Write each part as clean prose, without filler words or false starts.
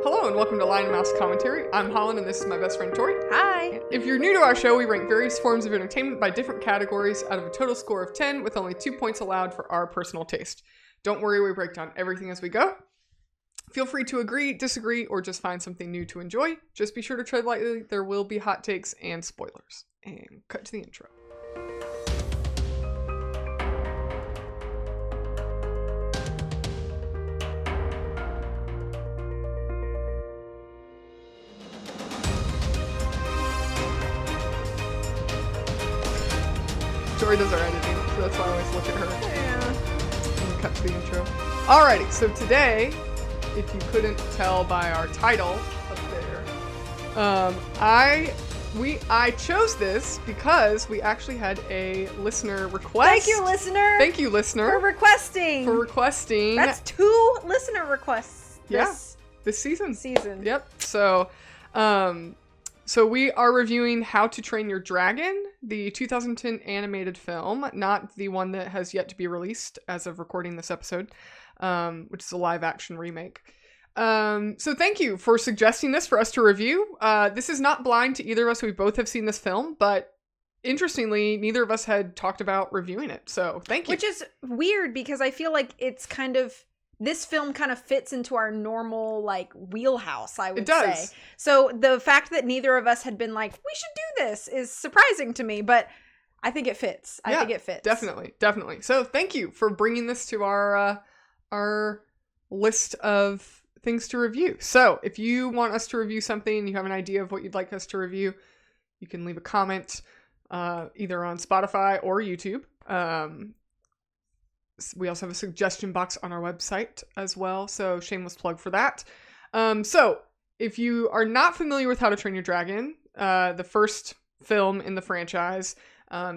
Hello and welcome to Lion and Mouse Commentary. I'm Holland and this is my best friend Tori. Hi! If you're new to our show, we rank various forms of entertainment by different categories out of a total score of 10 with only 2 points allowed for our personal taste. Don't worry, we break down everything as we go. Feel free to agree, disagree, or just find something new to enjoy. Just be sure to tread lightly, there will be hot takes and spoilers. And cut to the intro. Tori does our editing, so that's why I always look at her. Yeah. And cut to the intro. Alrighty, so today, if you couldn't tell by our title up there, I chose this because we actually had a listener request. Thank you, listener! Thank you, listener. For requesting. That's 2 listener requests this season. Yep. So we are reviewing How to Train Your Dragon, the 2010 animated film, not the one that has yet to be released as of recording this episode, which is a live action remake. So thank you for suggesting this for us to review. This is not blind to either of us. We both have seen this film, but interestingly, neither of us had talked about reviewing it. So thank you. Which is weird because I feel like this film kind of fits into our normal, wheelhouse, I would say. So the fact that neither of us had been like, we should do this is surprising to me, but I think it fits. I think it fits. Definitely. So thank you for bringing this to our list of things to review. So if you want us to review something, you have an idea of what you'd like us to review, you can leave a comment either on Spotify or YouTube. We also have a suggestion box on our website as well, so shameless plug for that. So if you are not familiar with How to Train Your Dragon, the first film in the franchise,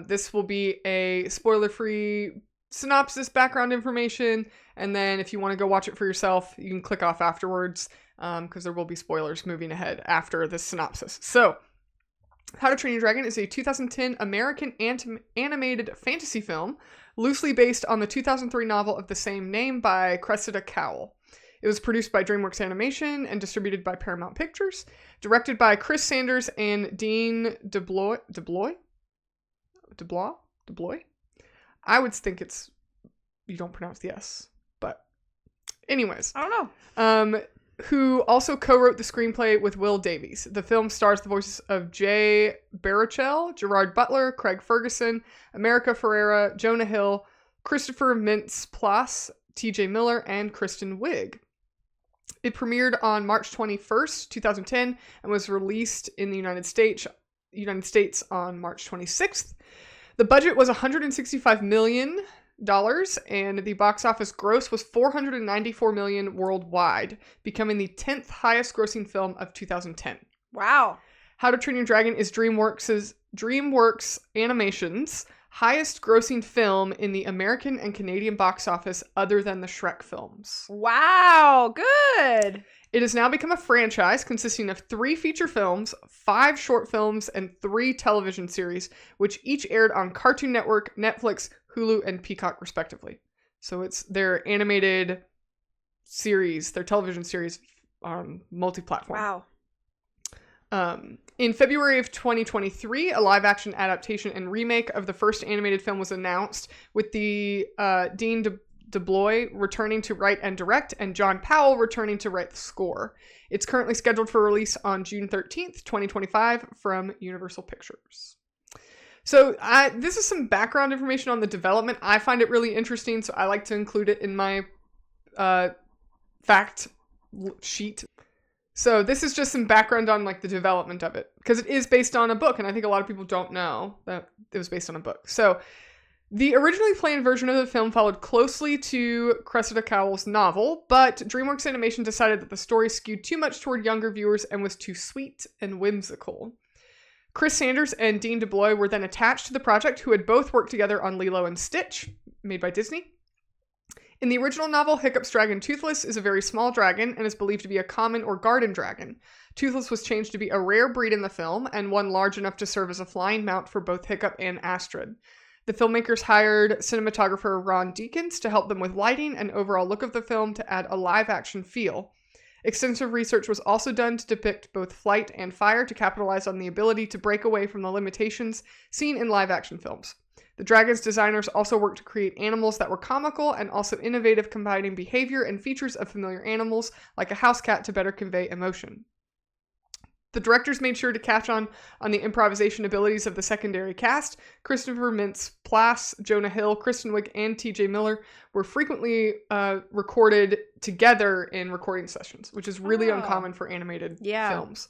this will be a spoiler-free synopsis, background information, and then if you want to go watch it for yourself, you can click off afterwards, because there will be spoilers moving ahead after this synopsis. So, How to Train Your Dragon is a 2010 American animated fantasy film, loosely based on the 2003 novel of the same name by Cressida Cowell. It was produced by DreamWorks Animation and distributed by Paramount Pictures, directed by Chris Sanders and Dean DeBlois? I would think you don't pronounce the S, but anyways. I don't know. Who also co-wrote the screenplay with Will Davies. The film stars the voices of Jay Baruchel, Gerard Butler, Craig Ferguson, America Ferrera, Jonah Hill, Christopher Mintz-Plasse, TJ Miller, and Kristen Wiig. It premiered on March 21st, 2010, and was released in the United States on March 26th. The budget was $165 million. And the box office gross was $494 million worldwide, becoming the 10th highest grossing film of 2010. Wow. How to Train Your Dragon is DreamWorks Animation's highest grossing film in the American and Canadian box office other than the Shrek films. Wow, good. It has now become a franchise consisting of 3 feature films, 5 short films, and 3 television series, which each aired on Cartoon Network, Netflix, Hulu, and Peacock, respectively. So it's their animated series, their television series on multi-platform. Wow. In February of 2023, a live-action adaptation and remake of the first animated film was announced, with the Dean DeBlois returning to write and direct, and John Powell returning to write the score. It's currently scheduled for release on June 13th, 2025, from Universal Pictures. So this is some background information on the development. I find it really interesting, so I like to include it in my fact sheet. So this is just some background on the development of it, because it is based on a book, and I think a lot of people don't know that it was based on a book. So the originally planned version of the film followed closely to Cressida Cowell's novel, but DreamWorks Animation decided that the story skewed too much toward younger viewers and was too sweet and whimsical. Chris Sanders and Dean DeBlois were then attached to the project, who had both worked together on Lilo and Stitch, made by Disney. In the original novel, Hiccup's dragon Toothless is a very small dragon and is believed to be a common or garden dragon. Toothless was changed to be a rare breed in the film, and one large enough to serve as a flying mount for both Hiccup and Astrid. The filmmakers hired cinematographer Ron Deakins to help them with lighting and overall look of the film to add a live-action feel. Extensive research was also done to depict both flight and fire to capitalize on the ability to break away from the limitations seen in live-action films. The dragon's designers also worked to create animals that were comical and also innovative, combining behavior and features of familiar animals like a house cat to better convey emotion. The directors made sure to catch on the improvisation abilities of the secondary cast. Christopher Mintz-Plasse, Jonah Hill, Kristen Wiig, and T.J. Miller were frequently recorded together in recording sessions, which is really uncommon for animated films.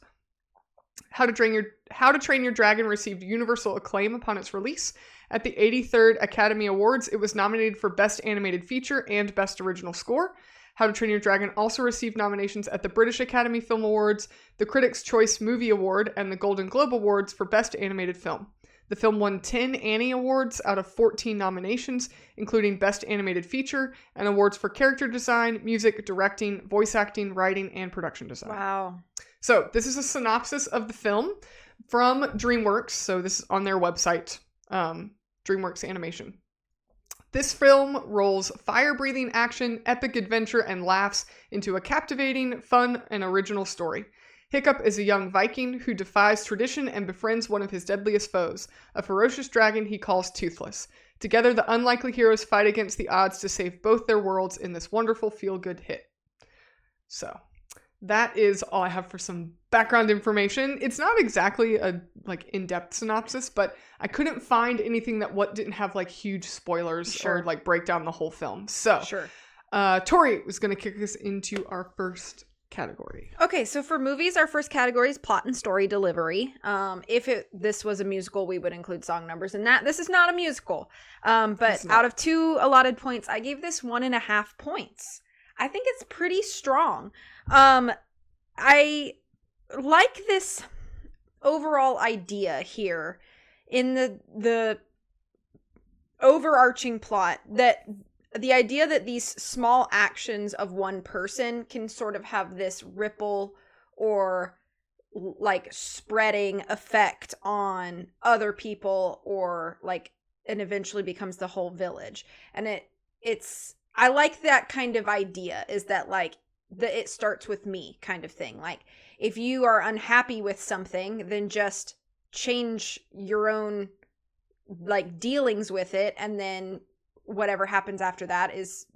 How to Train Your Dragon received universal acclaim upon its release. At the 83rd Academy Awards, it was nominated for Best Animated Feature and Best Original Score. How to Train Your Dragon also received nominations at the British Academy Film Awards, the Critics' Choice Movie Award, and the Golden Globe Awards for Best Animated Film. The film won 10 Annie Awards out of 14 nominations, including Best Animated Feature and awards for character design, music, directing, voice acting, writing, and production design. Wow. So this is a synopsis of the film from DreamWorks. So this is on their website, DreamWorks Animation. This film rolls fire-breathing action, epic adventure, and laughs into a captivating, fun, and original story. Hiccup is a young Viking who defies tradition and befriends one of his deadliest foes, a ferocious dragon he calls Toothless. Together, the unlikely heroes fight against the odds to save both their worlds in this wonderful feel-good hit. So, that is all I have for some background information. It's not exactly a in-depth synopsis, but I couldn't find anything that didn't have huge spoilers or break down the whole film. So, Tori was going to kick us into our first category. Okay, so for movies, our first category is plot and story delivery. If this was a musical, we would include song numbers in that. This is not a musical, but out of 2 allotted points, I gave this 1.5 points. I think it's pretty strong. I like this overall idea here in the overarching plot, that the idea that these small actions of one person can sort of have this ripple or spreading effect on other people, or and eventually becomes the whole village. And I like that kind of idea, is that it starts with me kind of thing. If you are unhappy with something, then just change your own dealings with it, and then whatever happens after that is,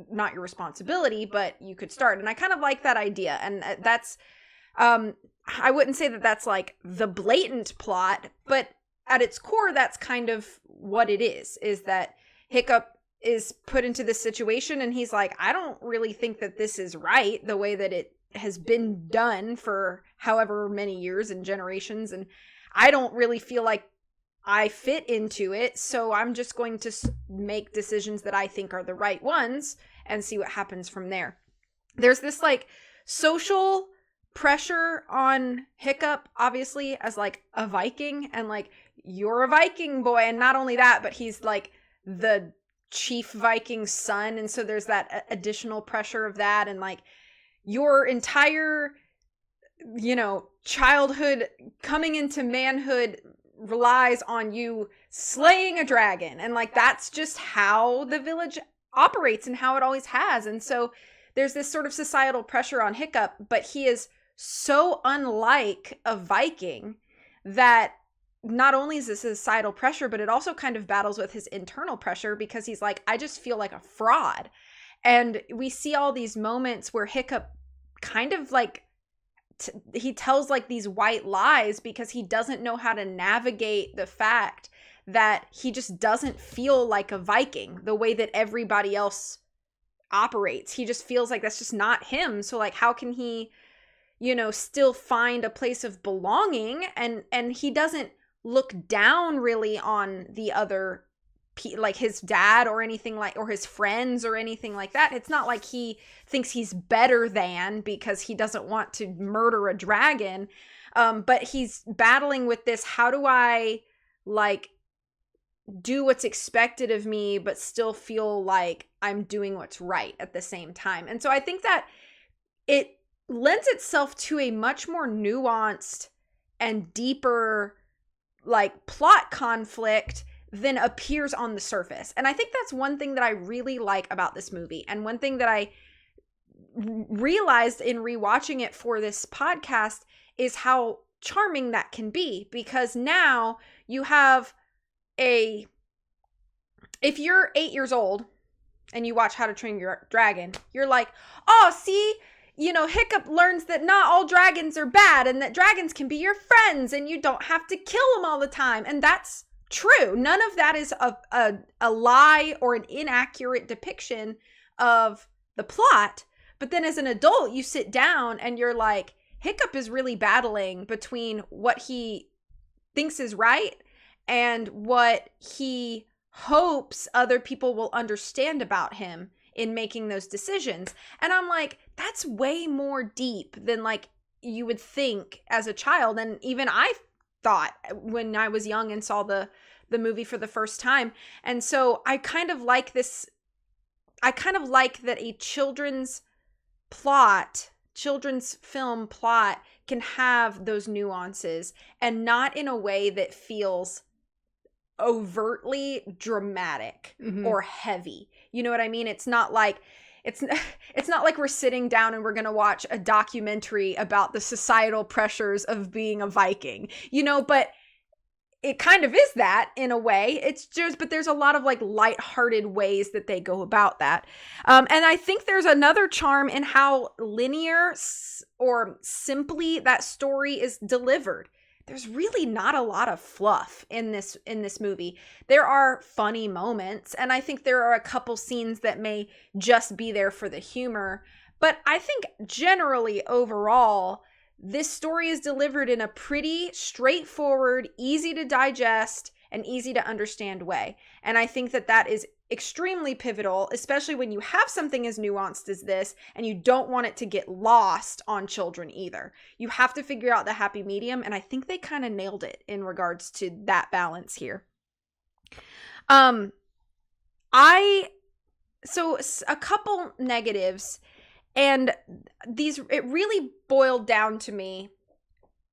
not your responsibility, but you could start. And I kind of like that idea. And that's, I wouldn't say that that's the blatant plot, but at its core, that's kind of what it is that Hiccup is put into this situation, and he's like, I don't really think that this is right, the way that it has been done for however many years and generations, and I don't really feel like I fit into it, so I'm just going to make decisions that I think are the right ones and see what happens from there. There's this social pressure on Hiccup, obviously, as a Viking, and you're a Viking boy, and not only that, but he's the chief Viking son, and so there's that additional pressure of that, and your entire childhood coming into manhood relies on you slaying a dragon, and that's just how the village operates and how it always has. And so there's this sort of societal pressure on Hiccup, but he is so unlike a Viking that not only is this societal pressure, but it also kind of battles with his internal pressure, because he's I just feel like a fraud. And we see all these moments where Hiccup kind of he tells these white lies because he doesn't know how to navigate the fact that he just doesn't feel like a Viking the way that everybody else operates. He just feels like that's just not him. So how can he, still find a place of belonging? And he doesn't look down really on the other, his dad or anything or his friends or anything like that. It's not like he thinks he's better than because he doesn't want to murder a dragon. But he's battling with this, how do I do what's expected of me, but still feel like I'm doing what's right at the same time. And so I think that it lends itself to a much more nuanced and deeper plot conflict than appears on the surface. And I think that's one thing that I really like about this movie, and one thing that I realized in rewatching it for this podcast is how charming that can be, because now you have if you're 8 years old and you watch How to Train Your Dragon, you're like, oh, see, Hiccup learns that not all dragons are bad and that dragons can be your friends and you don't have to kill them all the time. And that's true. None of that is a lie or an inaccurate depiction of the plot. But then as an adult, you sit down and you're like, Hiccup is really battling between what he thinks is right and what he hopes other people will understand about him in making those decisions. And I'm like, that's way more deep than like you would think as a child. And even I thought when I was young and saw the movie for the first time. And so I kind of like that a children's film plot can have those nuances and not in a way that feels overtly dramatic or heavy. You know what I mean? It's not like we're sitting down and we're going to watch a documentary about the societal pressures of being a Viking, but it kind of is that in a way. But there's a lot of like lighthearted ways that they go about that. And I think there's another charm in how linear or simply that story is delivered. There's really not a lot of fluff in this movie. There are funny moments, and I think there are a couple scenes that may just be there for the humor. But I think generally overall, this story is delivered in a pretty straightforward, easy to digest, and easy to understand way. And I think that is extremely pivotal, especially when you have something as nuanced as this and you don't want it to get lost on children either. You have to figure out the happy medium, and I think they kind of nailed it in regards to that balance here. So a couple negatives, and it really boiled down to me.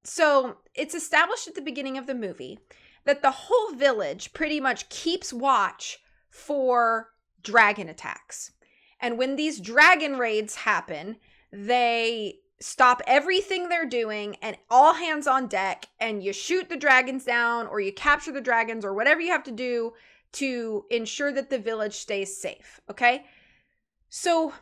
So it's established at the beginning of the movie that the whole village pretty much keeps watch for dragon attacks. And when these dragon raids happen, they stop everything they're doing and all hands on deck, and you shoot the dragons down or you capture the dragons or whatever you have to do to ensure that the village stays safe. Okay? So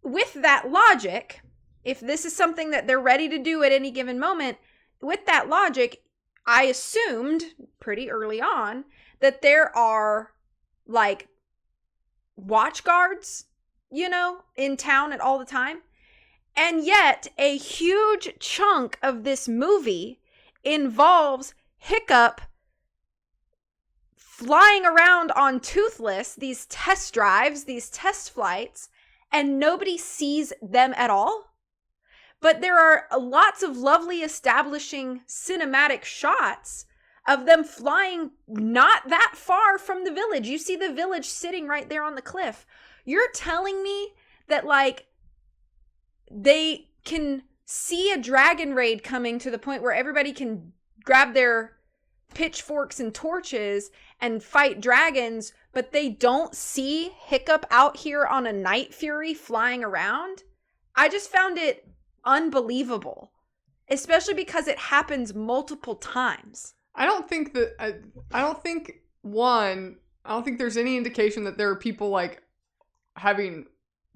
with that logic, if this is something that they're ready to do at any given moment, with that logic, I assumed pretty early on that there are like watch guards, in town at all the time. And yet a huge chunk of this movie involves Hiccup flying around on Toothless, these test drives, these test flights, and nobody sees them at all. But there are lots of lovely establishing cinematic shots of them flying not that far from the village. You see the village sitting right there on the cliff. You're telling me that like they can see a dragon raid coming to the point where everybody can grab their pitchforks and torches and fight dragons, but they don't see Hiccup out here on a Night Fury flying around? I just found it unbelievable, especially because it happens multiple times. I don't think there's any indication that there are people like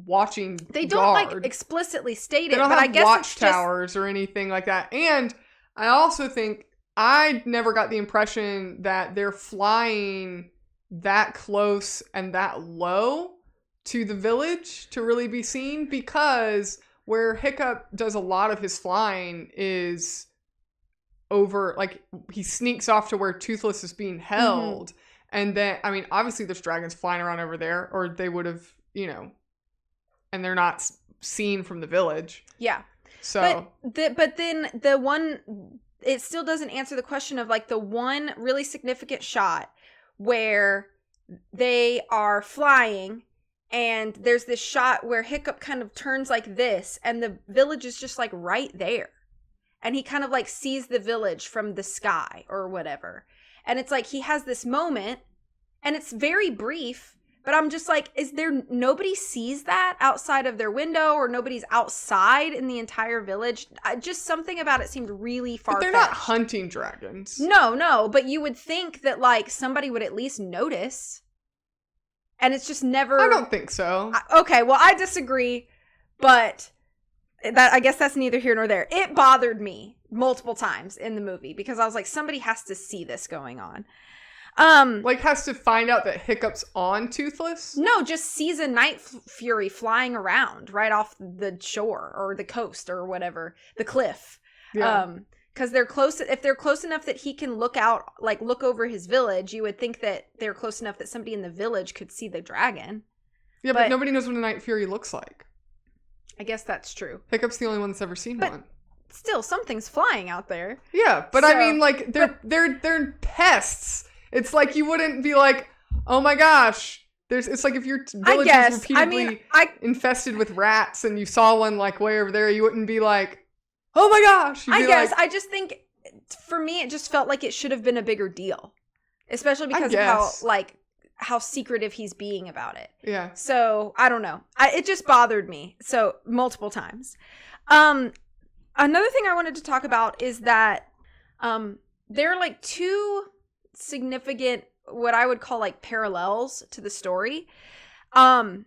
watching. They don't like explicitly state it, but I guess watchtowers or anything like that. And I also think I never got the impression that they're flying that close and that low to the village to really be seen, because where Hiccup does a lot of his flying is over, like, he sneaks off to where Toothless is being held. And then, I mean, obviously there's dragons flying around over there, or they would have, and they're not seen from the village. Yeah. So. But then the one, it still doesn't answer the question of like the one really significant shot where they are flying and there's this shot where Hiccup kind of turns like this and the village is just like right there. And he kind of like sees the village from the sky or whatever. And it's like he has this moment and it's very brief, But I'm just like, is there nobody sees that outside of their window, or nobody's outside in the entire village? Just something about it seemed really far-fetched. But they're not hunting dragons. No, but you would think that like somebody would at least notice. And it's just never... I don't think so. Okay, well, I disagree, but that I guess that's neither here nor there. It bothered me multiple times in the movie because I was like, somebody has to see this going on. Like has to find out that Hiccup's on Toothless? No, just sees a night fury flying around right off the shore or the coast or whatever, the cliff. Yeah. Because they're close. If they're close enough that he can look out, like look over his village, you would think that they're close enough that somebody in the village could see the dragon. Yeah, but nobody knows what a night fury looks like. I guess that's true. Hiccup's the only one that's ever seen one. Still, something's flying out there. Yeah, but I mean, like they're pests. It's like you wouldn't be like, oh my gosh. It's like if your village is repeatedly infested with rats and you saw one like way over there, you wouldn't be like, oh my gosh. I guess. I just think for me, it just felt like it should have been a bigger deal. Especially because of how secretive he's being about it. Yeah. So, I don't know. It just bothered me. So, multiple times. Another thing I wanted to talk about is that there are like two significant, what I would call like parallels to the story. And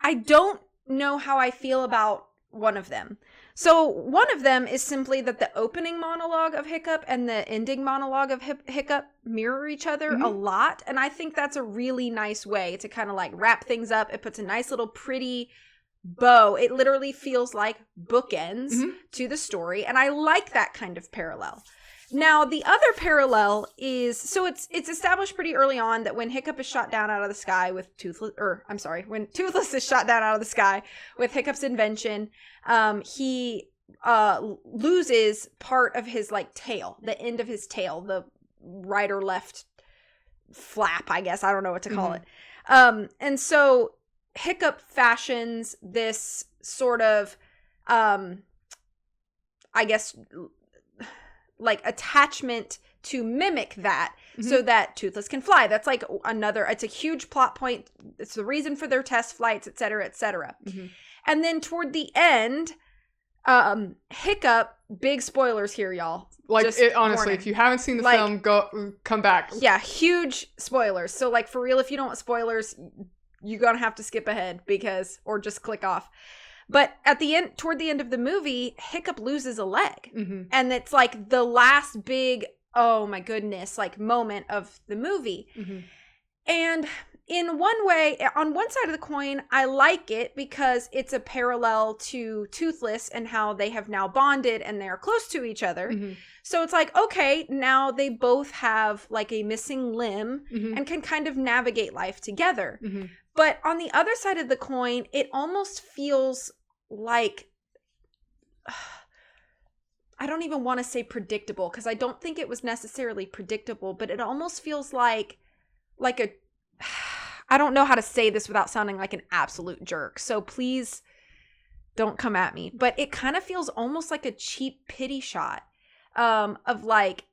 I don't know how I feel about one of them. So one of them is simply that the opening monologue of Hiccup and the ending monologue of Hiccup mirror each other a lot. And I think that's a really nice way to kind of like wrap things up. It puts a nice little pretty bow. It literally feels like bookends to the story. And I like that kind of parallel. Now, the other parallel is, so it's established pretty early on that when Hiccup is shot down out of the sky with when Toothless is shot down out of the sky with Hiccup's invention, he loses part of his like tail, the end of his tail, the right or left flap, I guess. I don't know what to call it. And so Hiccup fashions this sort of, I guess, like attachment to mimic that so that Toothless can fly. That's like it's a huge plot point. It's the reason for their test flights, et cetera, et cetera. And then toward the end, Hiccup, big spoilers here, y'all. Like, honestly, if you haven't seen the film, come back. Yeah, huge spoilers. So like for real, if you don't want spoilers, you're going to have to skip ahead or just click off. But at the end, toward the end of the movie, Hiccup loses a leg. And it's like the last big, oh my goodness, like moment of the movie. And in one way, on one side of the coin, I like it because it's a parallel to Toothless and how they have now bonded and they're close to each other. So it's like, okay, now they both have like a missing limb and can kind of navigate life together. But on the other side of the coin, it almost feels like, I don't even want to say predictable because I don't think it was necessarily predictable, but it almost feels like I don't know how to say this without sounding like an absolute jerk. So please don't come at me, but it kind of feels almost like a cheap pity shot of like,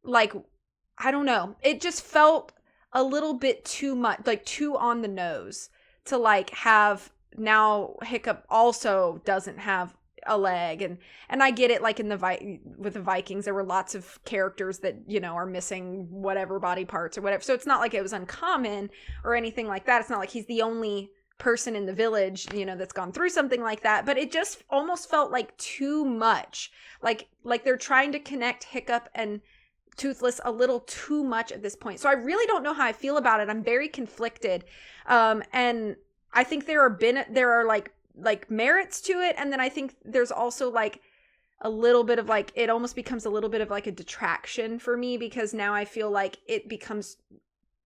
I don't know. It just felt a little bit too much, like too on the nose to like have now Hiccup also doesn't have a leg, and I get it, like in with the Vikings there were lots of characters that, you know, are missing whatever body parts or whatever, so it's not like it was uncommon or anything like that. It's not like he's the only person in the village, you know, that's gone through something like that, but it just almost felt like too much, like they're trying to connect Hiccup and Toothless a little too much at this point. So I really don't know how I feel about it. I'm very conflicted, and I think there are like merits to it, and then I think there's also like a little bit of like, it almost becomes a little bit of like a detraction for me because now I feel like it becomes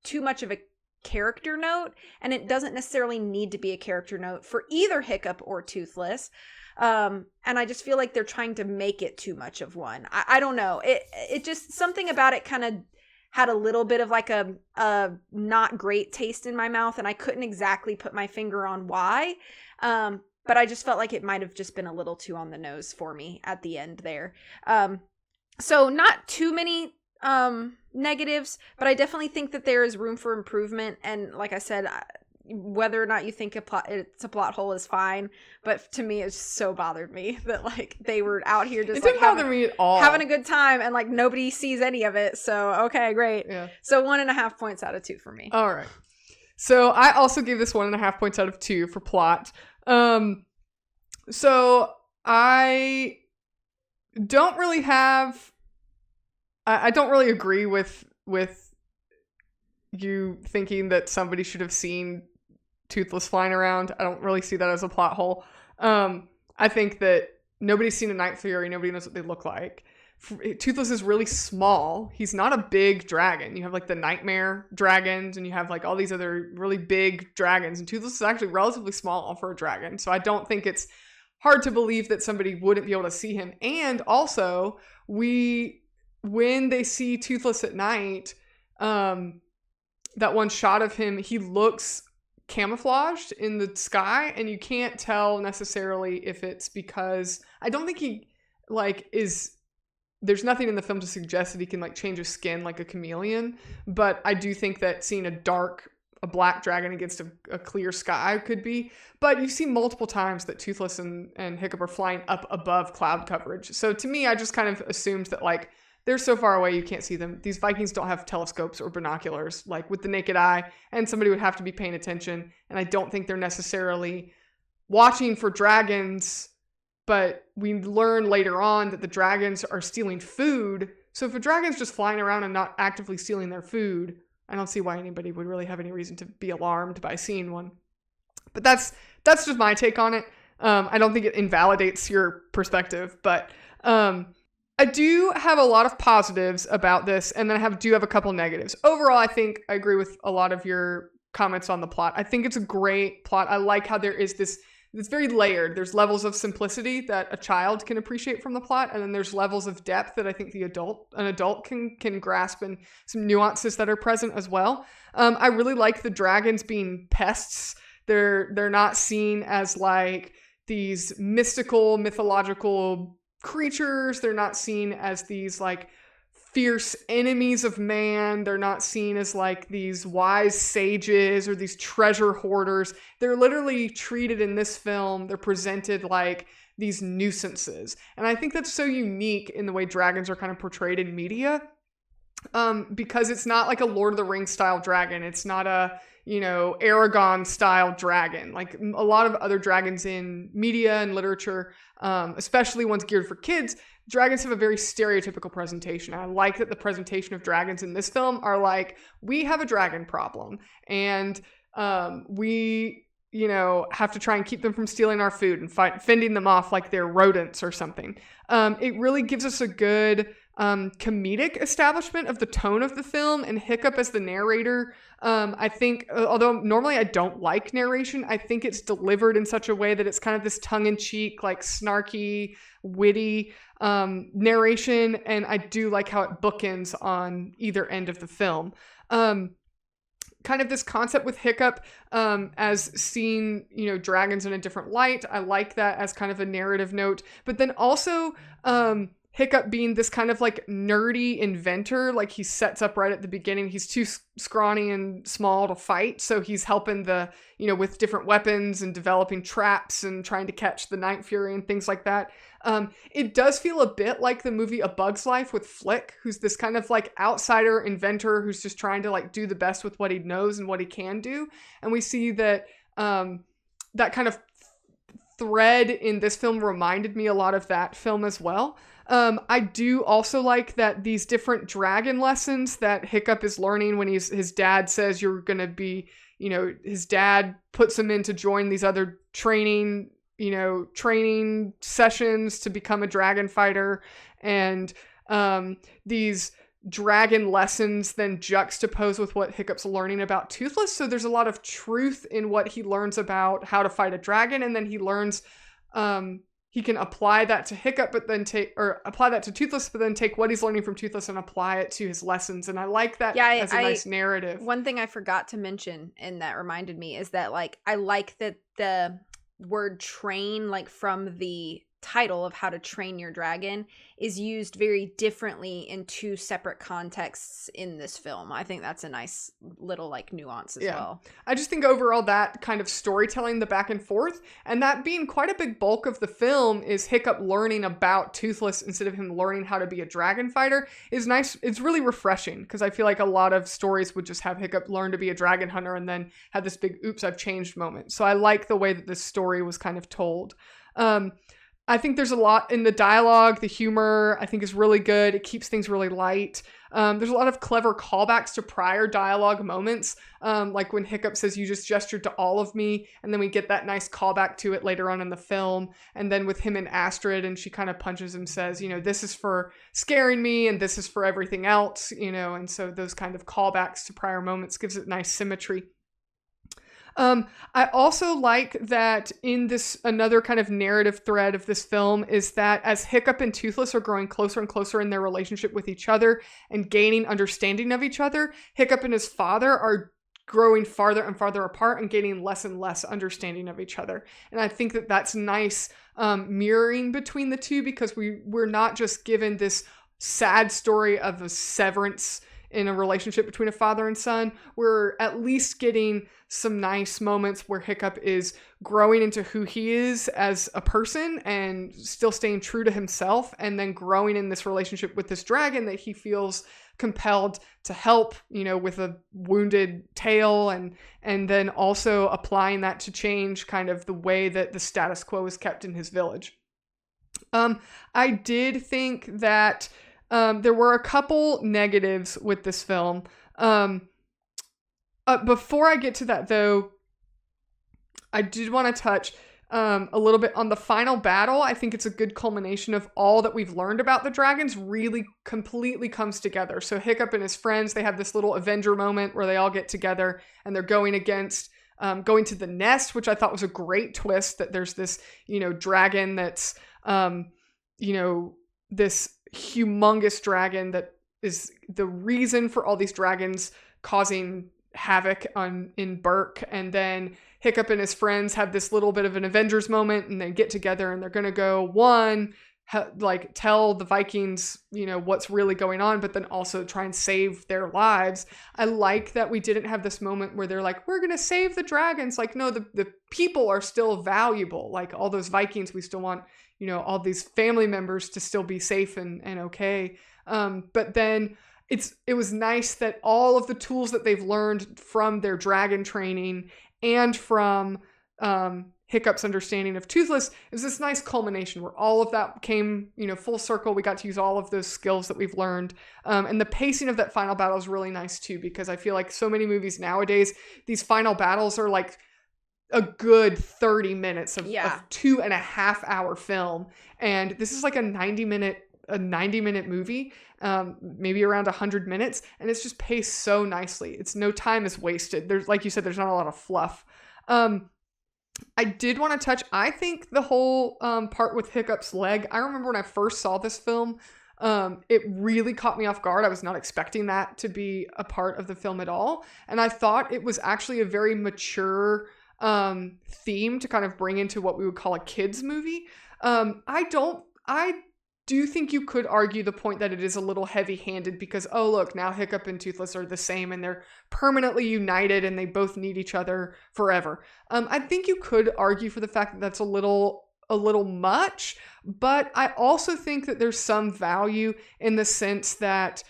too much of a character note, and it doesn't necessarily need to be a character note for either Hiccup or Toothless. And I just feel like they're trying to make it too much of one. I don't know. It just, something about it kind of had a little bit of like a not great taste in my mouth, and I couldn't exactly put my finger on why. But I just felt like it might have just been a little too on the nose for me at the end there. So not too many negatives, but I definitely think that there is room for improvement. And like I said, whether or not you think it's a plot hole is fine, but to me it so bothered me that like they were out here just it didn't bother me at all, having a good time, and like nobody sees any of it. So okay, great. Yeah. So 1.5 points out of 2 for me. All right. So I also gave this 1.5 points out of 2 for plot. So I don't really have. I don't really agree with you thinking that somebody should have seen Toothless flying around. I don't really see that as a plot hole. I think that nobody's seen a Night Fury. Nobody knows what they look like. Toothless is really small. He's not a big dragon. You have like the nightmare dragons, and you have like all these other really big dragons. And Toothless is actually relatively small for a dragon. So I don't think it's hard to believe that somebody wouldn't be able to see him. And also, when they see Toothless at night, that one shot of him, he looks camouflaged in the sky, and you can't tell necessarily if it's because I don't think he like is. There's nothing in the film to suggest that he can like change his skin like a chameleon, but I do think that seeing a black dragon against a clear sky could be. But you see multiple times that Toothless and Hiccup are flying up above cloud coverage. So to me, I just kind of assumed that like they're so far away you can't see them. These Vikings don't have telescopes or binoculars like with the naked eye, and somebody would have to be paying attention. And I don't think they're necessarily watching for dragons, but we learn later on that the dragons are stealing food. So if a dragon's just flying around and not actively stealing their food, I don't see why anybody would really have any reason to be alarmed by seeing one. But that's just my take on it. I don't think it invalidates your perspective, but I do have a lot of positives about this, and then I do have a couple negatives. Overall, I think I agree with a lot of your comments on the plot. I think it's a great plot. I like how there is this. It's very layered. There's levels of simplicity that a child can appreciate from the plot, and then there's levels of depth that I think an adult can grasp, and some nuances that are present as well. I really like the dragons being pests. They're not seen as like these mythological creatures. They're not seen as these like fierce enemies of man. They're not seen as like these wise sages or these treasure hoarders. They're literally treated in this film. They're presented like these nuisances. And I think that's so unique in the way dragons are kind of portrayed in media. Because it's not like a Lord of the Rings style dragon. It's not a, Aragon style dragon. Like a lot of other dragons in media and literature, especially ones geared for kids, dragons have a very stereotypical presentation. I like that the presentation of dragons in this film are like, we have a dragon problem, and we have to try and keep them from stealing our food and fending them off like they're rodents or something. It really gives us a good comedic establishment of the tone of the film, and Hiccup as the narrator. I think, although normally I don't like narration, I think it's delivered in such a way that it's kind of this tongue-in-cheek, like snarky, witty narration, and I do like how it bookends on either end of the film. Kind of this concept with Hiccup as seeing, dragons in a different light. I like that as kind of a narrative note. But then also Hiccup being this kind of like nerdy inventor, like he sets up right at the beginning. He's too scrawny and small to fight, so he's helping with different weapons and developing traps and trying to catch the Night Fury and things like that. It does feel a bit like the movie A Bug's Life with Flick, who's this kind of like outsider inventor who's just trying to like do the best with what he knows and what he can do. And we see that that kind of thread in this film reminded me a lot of that film as well. I do also like that these different dragon lessons that Hiccup is learning when his dad says you're going to be, his dad puts him in to join these other training sessions to become a dragon fighter. And these dragon lessons then juxtapose with what Hiccup's learning about Toothless. So there's a lot of truth in what he learns about how to fight a dragon. And then he learns, he can apply that to Hiccup, apply that to Toothless, but then take what he's learning from Toothless and apply it to his lessons. And I like that as a nice narrative. One thing I forgot to mention, and that reminded me, is that like I like that the word train, like from the title of How to Train Your Dragon is used very differently in two separate contexts in this film. I think that's a nice little like nuance as well. I just think overall that kind of storytelling, the back and forth, and that being quite a big bulk of the film is Hiccup learning about Toothless instead of him learning how to be a dragon fighter is nice. It's really refreshing because I feel like a lot of stories would just have Hiccup learn to be a dragon hunter and then have this big oops, I've changed moment. So I like the way that this story was kind of told. I think there's a lot in the dialogue. The humor, I think, is really good. It keeps things really light. There's a lot of clever callbacks to prior dialogue moments, like when Hiccup says, you just gestured to all of me, and then we get that nice callback to it later on in the film. And then with him and Astrid, and she kind of punches him, says, this is for scaring me, and this is for everything else, and so those kind of callbacks to prior moments gives it nice symmetry. I also like that in this, another kind of narrative thread of this film is that as Hiccup and Toothless are growing closer and closer in their relationship with each other and gaining understanding of each other, Hiccup and his father are growing farther and farther apart and gaining less and less understanding of each other. And I think that that's nice mirroring between the two, because we're not just given this sad story of a severance in a relationship between a father and son. We're at least getting some nice moments where Hiccup is growing into who he is as a person and still staying true to himself, and then growing in this relationship with this dragon that he feels compelled to help, with a wounded tail, and then also applying that to change kind of the way that the status quo is kept in his village. I did think that there were a couple negatives with this film. Before I get to that, though, I did want to touch a little bit on the final battle. I think it's a good culmination of all that we've learned about the dragons really completely comes together. So Hiccup and his friends, they have this little Avenger moment where they all get together and they're going to the nest, which I thought was a great twist, that there's this, dragon that's, this humongous dragon that is the reason for all these dragons causing havoc in Burke. And then Hiccup and his friends have this little bit of an Avengers moment, and they get together and they're going to go tell the Vikings, what's really going on, but then also try and save their lives. I like that we didn't have this moment where they're like, we're going to save the dragons. Like, no, the people are still valuable. Like all those Vikings, we still want, all these family members to still be safe and okay. But then it was nice that all of the tools that they've learned from their dragon training and from Hiccup's understanding of Toothless is this nice culmination where all of that came, full circle. We got to use all of those skills that we've learned. And the pacing of that final battle is really nice too, because I feel like so many movies nowadays, these final battles are like a good 30 minutes of 2.5 hour film. And this is like a 90 minute movie, maybe around 100 minutes. And it's just paced so nicely. It's no time is wasted. There's, like you said, there's not a lot of fluff. I did want to touch, I think the whole part with Hiccup's leg, I remember when I first saw this film, it really caught me off guard. I was not expecting that to be a part of the film at all. And I thought it was actually a very mature theme to kind of bring into what we would call a kids movie. I do think you could argue the point that it is a little heavy-handed because, oh, look, now Hiccup and Toothless are the same and they're permanently united and they both need each other forever. I think you could argue for the fact that that's a little much, but I also think that there's some value in the sense that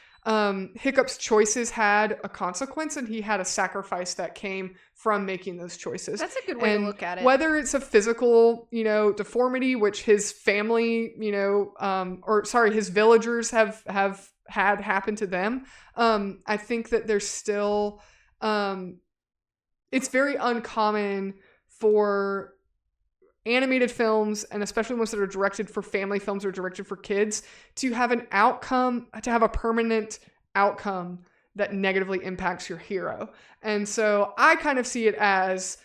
Hiccup's choices had a consequence and he had a sacrifice that came from making those choices. That's a good way to look at it. Whether it's a physical, deformity, which his family, his villagers have had happen to them. I think that there's still, it's very uncommon for animated films, and especially ones that are directed for family films or directed for kids, to have a permanent outcome that negatively impacts your hero. And so I kind of see it as,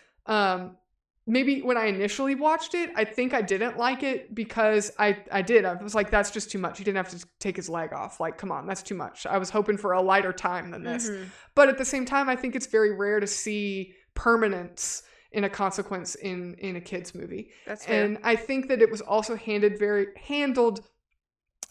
maybe when I initially watched it, I think I didn't like it because I was like, that's just too much. He didn't have to take his leg off. Like, come on, that's too much. I was hoping for a lighter time than this. Mm-hmm. But at the same time, I think it's very rare to see permanence in a consequence in a kid's movie. That's fair. And I think that it was also handled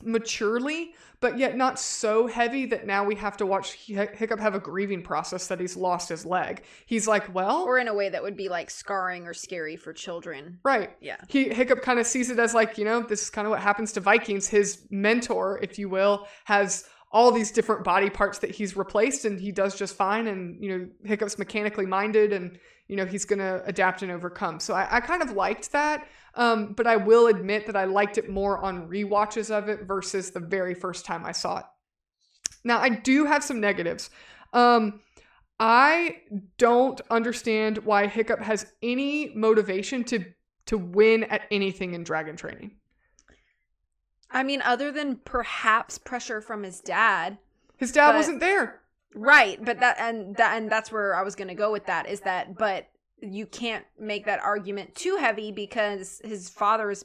maturely, but yet not so heavy that now we have to watch Hiccup have a grieving process that he's lost his leg. He's like, well, or in a way that would be like scarring or scary for children. Right. Yeah. Hiccup kind of sees it as like, this is kind of what happens to Vikings. His mentor, if you will, has all these different body parts that he's replaced, and he does just fine. And, Hiccup's mechanically minded, and, he's going to adapt and overcome. So I kind of liked that. But I will admit that I liked it more on rewatches of it versus the very first time I saw it. Now, I do have some negatives. I don't understand why Hiccup has any motivation to win at anything in dragon training. I mean, other than perhaps pressure from his dad. His dad wasn't there. Right, but that's where I was going to go with that, is that, but you can't make that argument too heavy because his father is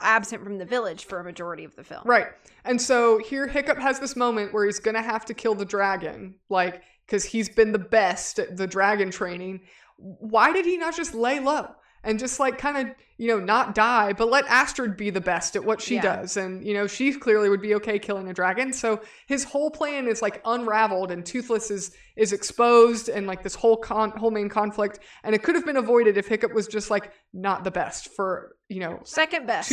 absent from the village for a majority of the film. Right. And so here Hiccup has this moment where he's going to have to kill the dragon, like, because he's been the best at the dragon training. Why did he not just lay low and just like kind of, not die, but let Astrid be the best at what she does? And, she clearly would be okay killing a dragon. So his whole plan is like unraveled, and Toothless is exposed, and like this whole main conflict. And it could have been avoided if Hiccup was just like not the best for, second best.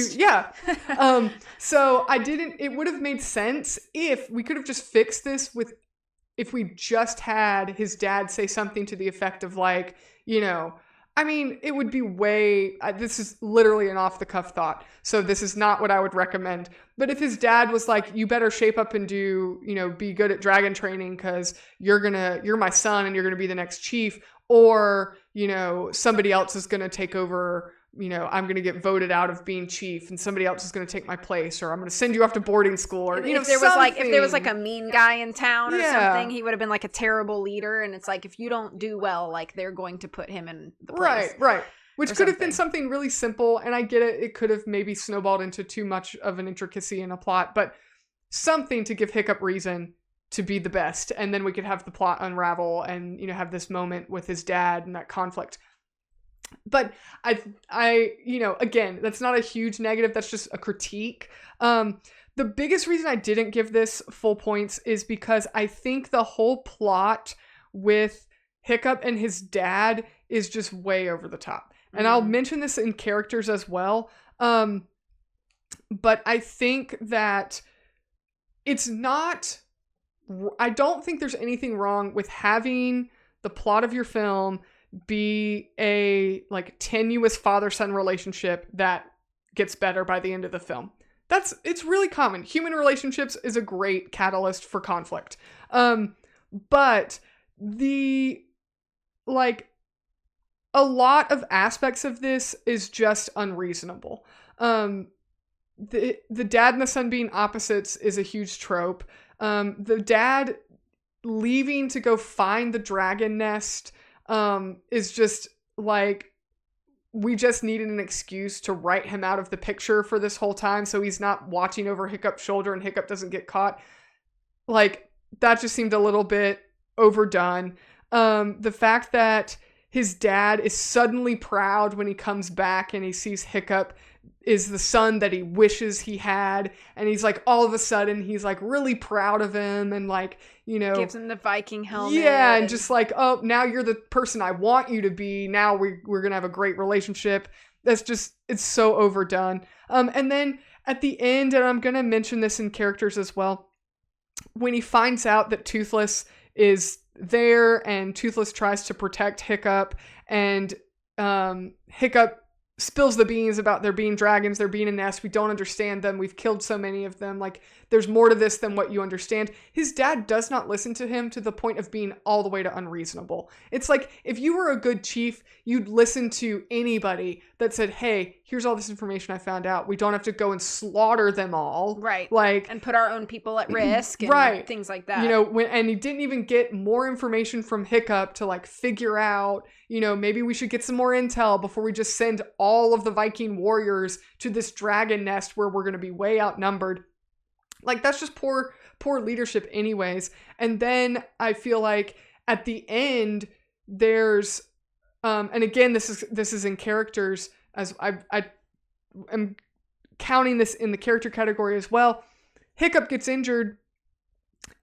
So it would have made sense if we could have just fixed this if we just had his dad say something to the effect of like, it would be this is literally an off-the-cuff thought, so this is not what I would recommend. But if his dad was like, you better shape up and do, be good at dragon training because you're my son and you're going to be the next chief, or, somebody else is going to take over, I'm going to get voted out of being chief and somebody else is going to take my place, or I'm going to send you off to boarding school, or, if there was like a mean guy in town or something, he would have been like a terrible leader. And it's like, if you don't do well, like they're going to put him in the place. Right. Which could have been something really simple. And I get it. It could have maybe snowballed into too much of an intricacy in a plot, but something to give Hiccup reason to be the best. And then we could have the plot unravel and, have this moment with his dad and that conflict. But I again, that's not a huge negative. That's just a critique. The biggest reason I didn't give this full points is because I think the whole plot with Hiccup and his dad is just way over the top. And I'll mention this in characters as well. But I think that I don't think there's anything wrong with having the plot of your film be a like tenuous father-son relationship that gets better by the end of the film. It's really common. Human relationships is a great catalyst for conflict. But a lot of aspects of this is just unreasonable. The dad and the son being opposites is a huge trope. The dad leaving to go find the dragon nest is just like, we just needed an excuse to write him out of the picture for this whole time so he's not watching over Hiccup's shoulder and Hiccup doesn't get caught. Like, that just seemed a little bit overdone. The fact that his dad is suddenly proud when he comes back and he sees Hiccup is the son that he wishes he had, and he's like, all of a sudden he's like really proud of him and like, gives him the Viking helmet. Yeah, and just like, oh, now you're the person I want you to be. Now we're gonna have a great relationship. That's just, it's so overdone. And then at the end, and I'm gonna mention this in characters as well, when he finds out that Toothless is there and Toothless tries to protect Hiccup, and Hiccup spills the beans about there being dragons, there being a nest. We don't understand them. We've killed so many of them. Like, there's more to this than what you understand. His dad does not listen to him to the point of being all the way to unreasonable. It's like, if you were a good chief, you'd listen to anybody that said, hey, here's all this information I found out. We don't have to go and slaughter them all. Right. Like, and put our own people at risk. And things like that. And he didn't even get more information from Hiccup to like figure out, maybe we should get some more intel before we just send all of the Viking warriors to this dragon nest where we're going to be way outnumbered. Like, that's just poor leadership anyways. And then I feel like at the end, there's And again, this is in characters, as I am counting this in the character category as well. Hiccup gets injured,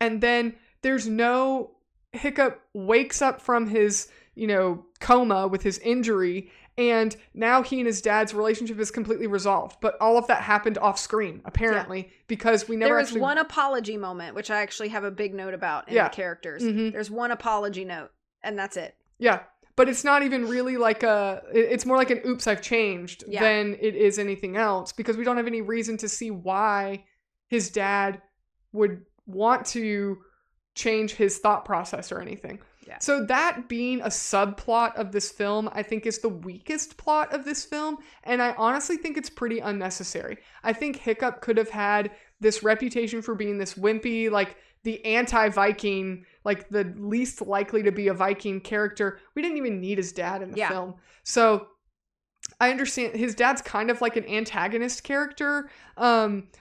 and then there's no Hiccup wakes up from his, coma with his injury, and now he and his dad's relationship is completely resolved. But all of that happened off screen, apparently, because we never There is one apology moment, which I actually have a big note about in the characters. Mm-hmm. There's one apology note, and that's it. Yeah. But it's not even really it's more like an oops, I've changed than it is anything else, because we don't have any reason to see why his dad would want to change his thought process or anything. Yeah. So that being a subplot of this film, I think is the weakest plot of this film. And I honestly think it's pretty unnecessary. I think Hiccup could have had this reputation for being this wimpy, like the anti-Viking, like the least likely to be a Viking character. We didn't even need his dad in the film. So I understand his dad's kind of like an antagonist character,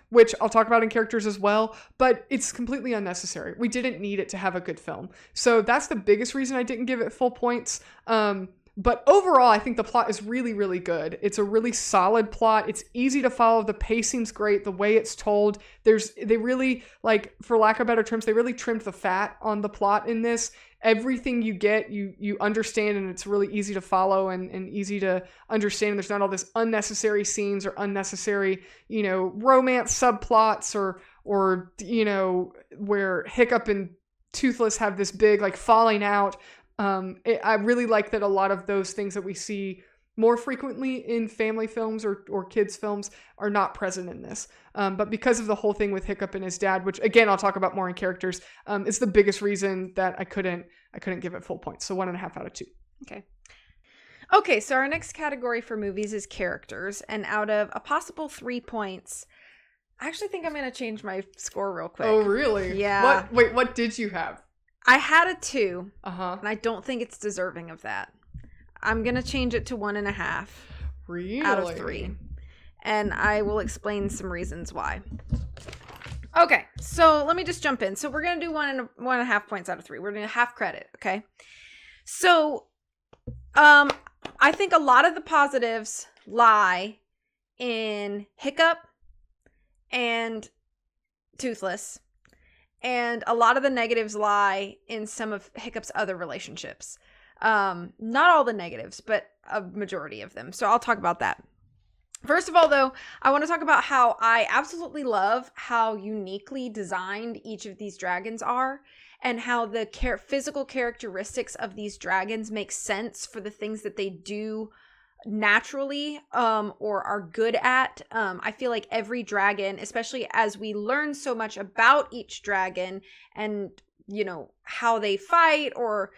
which I'll talk about in characters as well, but it's completely unnecessary. We didn't need it to have a good film. So that's the biggest reason I didn't give it full points. But overall, I think the plot is really, really good. It's a really solid plot. It's easy to follow. The pacing's great. The way it's told, they really, like, for lack of better terms, they really trimmed the fat on the plot in this. Everything you get, you understand, and it's really easy to follow and easy to understand. There's not all this unnecessary scenes or unnecessary, romance subplots or where Hiccup and Toothless have this big, like, falling out. I really like that a lot of those things that we see more frequently in family films or kids films are not present in this. But because of the whole thing with Hiccup and his dad, which again, I'll talk about more in characters, it's the biggest reason that I couldn't give it full points. So 1.5 out of 2. Okay. So our next category for movies is characters. And out of a possible 3 points, I actually think I'm going to change my score real quick. Oh, really? Yeah. What did you have? I had a 2, and I don't think it's deserving of that. I'm going to change it to 1.5 really? out of 3. And I will explain some reasons why. Okay, so let me just jump in. So we're going to do 1.5 points out of 3. We're doing half credit, okay? So I think a lot of the positives lie in Hiccup and Toothless. And a lot of the negatives lie in some of Hiccup's other relationships. Not all the negatives, but a majority of them. So I'll talk about that. First of all, though, I want to talk about how I absolutely love how uniquely designed each of these dragons are, and how the physical characteristics of these dragons make sense for the things that they do naturally or are good at. I feel like every dragon, especially as we learn so much about each dragon and how they fight, or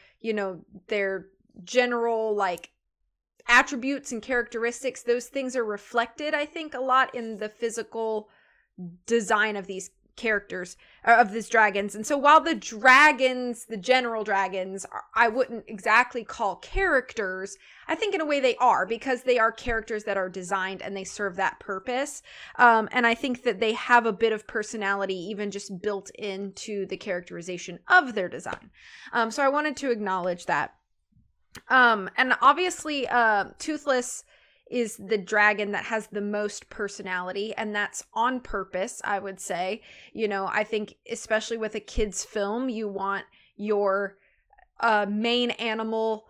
their general like attributes and characteristics, those things are reflected, I think, a lot in the physical design of these characters, of these dragons. And so while the general dragons, I wouldn't exactly call characters, I think in a way they are, because they are characters that are designed and they serve that purpose. And I think that they have a bit of personality even just built into the characterization of their design. So I wanted to acknowledge that. And obviously, Toothless is the dragon that has the most personality, and that's on purpose, I would say. I think especially with a kid's film, you want your main animal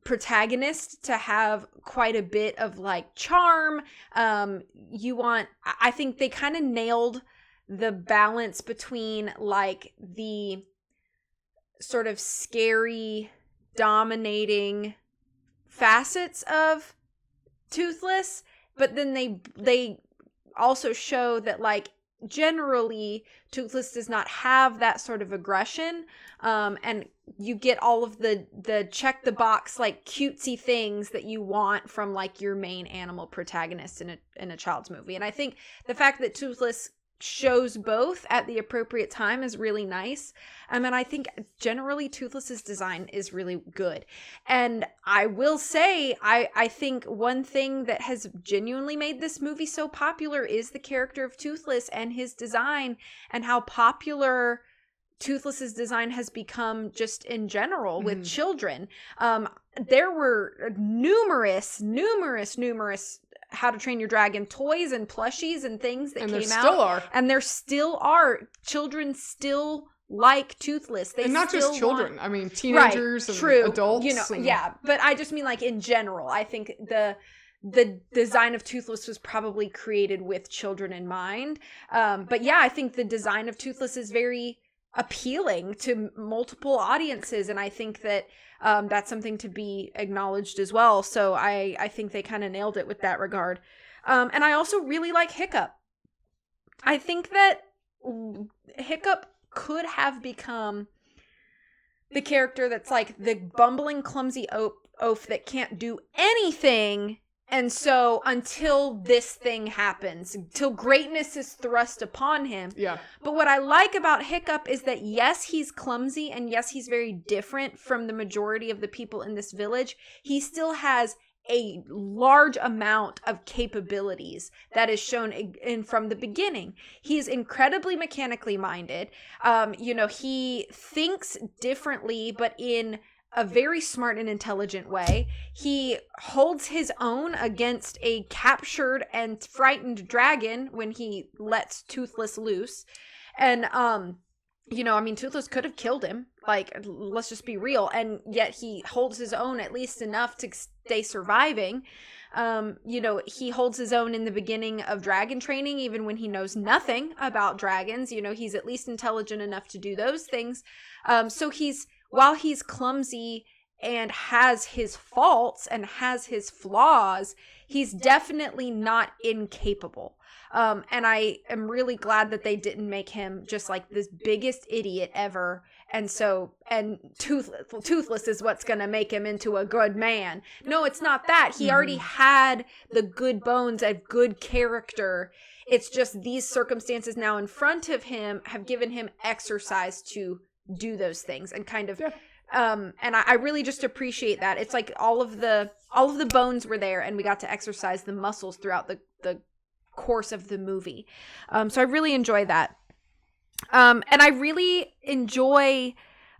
protagonist to have quite a bit of like charm. I think they kind of nailed the balance between like the sort of scary, dominating facets of Toothless, but then they also show that like generally Toothless does not have that sort of aggression, and you get all of the check the box like cutesy things that you want from like your main animal protagonist in a child's movie. And I think the fact that Toothless shows both at the appropriate time is really nice. And I think generally Toothless's design is really good. And I will say, I think one thing that has genuinely made this movie so popular is the character of Toothless and his design, and how popular Toothless's design has become just in general with children. there were numerous How to Train Your Dragon toys and plushies and things that came out. And there still are. And there still are. Children still like Toothless. And not just children. I mean, teenagers and adults. You know, yeah. But I just mean like in general. I think the design of Toothless was probably created with children in mind. But yeah, I think the design of Toothless is very appealing to multiple audiences. And I think that that's something to be acknowledged as well. So I think they kind of nailed it with that regard. And I also really like Hiccup. I think that Hiccup could have become the character that's like the bumbling, clumsy oaf that can't do anything. And so until this thing happens, till greatness is thrust upon him. Yeah. But what I like about Hiccup is that yes, he's clumsy, and yes, he's very different from the majority of the people in this village. He still has a large amount of capabilities that is shown in from the beginning. He's incredibly mechanically minded. He thinks differently, but in a very smart and intelligent way. He holds his own against a captured and frightened dragon when he lets Toothless loose. And, Toothless could have killed him. Like, let's just be real. And yet he holds his own at least enough to stay surviving. He holds his own in the beginning of dragon training, even when he knows nothing about dragons. He's at least intelligent enough to do those things. While he's clumsy and has his faults and has his flaws, he's definitely not incapable. And I am really glad that they didn't make him just like this biggest idiot ever. And Toothless is what's going to make him into a good man. No, it's not that. He already had the good bones of good character. It's just these circumstances now in front of him have given him exercise to do those things and kind of and I really just appreciate that. It's like all of the bones were there and we got to exercise the muscles throughout the course of the movie. So I really enjoy that. And I really enjoy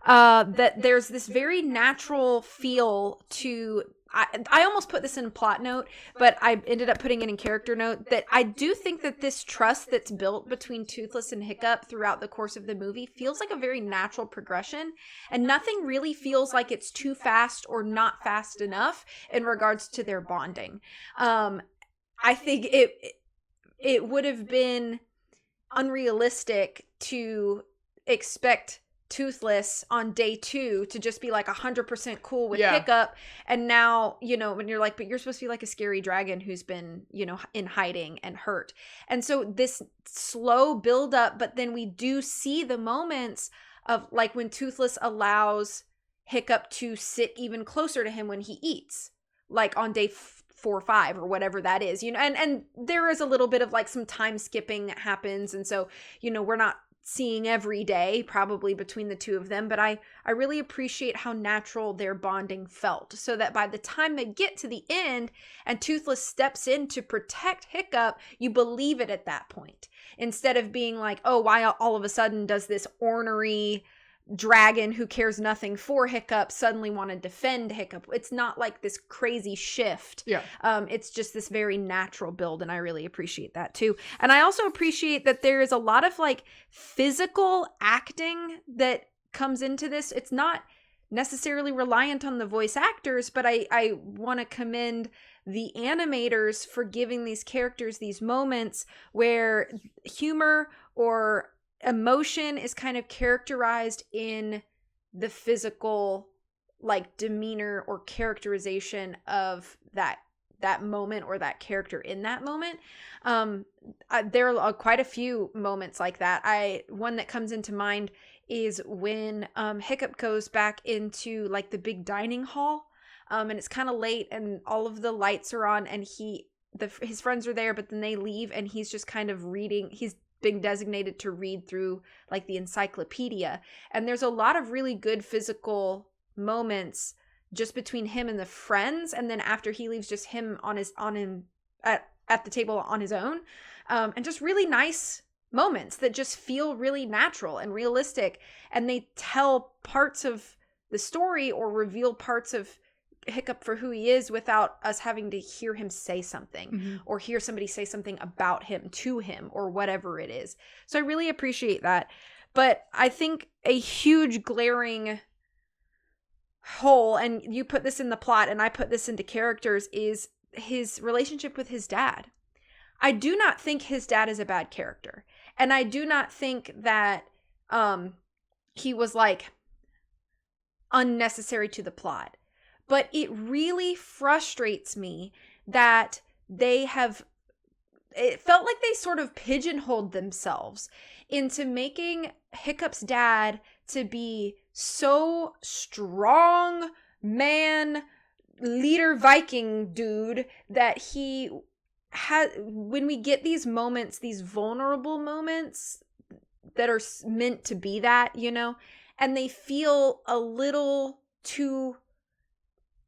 that there's this very natural feel to I almost put this in plot note, but I ended up putting it in character note that I do think that this trust that's built between Toothless and Hiccup throughout the course of the movie feels like a very natural progression, and nothing really feels like it's too fast or not fast enough in regards to their bonding. I think it would have been unrealistic to expect Toothless on day 2 to just be like 100% cool with Hiccup, and now when you're like, but you're supposed to be like a scary dragon who's been in hiding and hurt. And so this slow build up, but then we do see the moments of like when Toothless allows Hiccup to sit even closer to him when he eats, like on day 4 or 5 or whatever that is, and there is a little bit of like some time skipping that happens, and so we're not seeing every day probably between the two of them, but I really appreciate how natural their bonding felt, so that by the time they get to the end and Toothless steps in to protect Hiccup, you believe it at that point, instead of being like, oh, why all of a sudden does this ornery dragon who cares nothing for Hiccup suddenly want to defend Hiccup. It's not like this crazy shift. It's just this very natural build, and I really appreciate that too. And I also appreciate that there is a lot of like physical acting that comes into this. It's not necessarily reliant on the voice actors, but I want to commend the animators for giving these characters these moments where humor or emotion is kind of characterized in the physical like demeanor or characterization of that moment or that character in that moment. There are quite a few moments like that. One that comes into mind is when Hiccup goes back into like the big dining hall, and it's kind of late and all of the lights are on, and his friends are there, but then they leave and he's just kind of reading. He's being designated to read through like the encyclopedia, and there's a lot of really good physical moments just between him and the friends, and then after he leaves, just him at the table on his own, and just really nice moments that just feel really natural and realistic, and they tell parts of the story or reveal parts of Hiccup for who he is without us having to hear him say something or hear somebody say something about him to him or whatever it is. So I really appreciate that. But I think a huge glaring hole, and you put this in the plot and I put this into characters, is his relationship with his dad. I do not think his dad is a bad character. And I do not think that he was like unnecessary to the plot. But it really frustrates me that it felt like they sort of pigeonholed themselves into making Hiccup's dad to be so strong man, leader Viking dude that he had, when we get these moments, these vulnerable moments that are meant to be that, you know, and they feel a little too,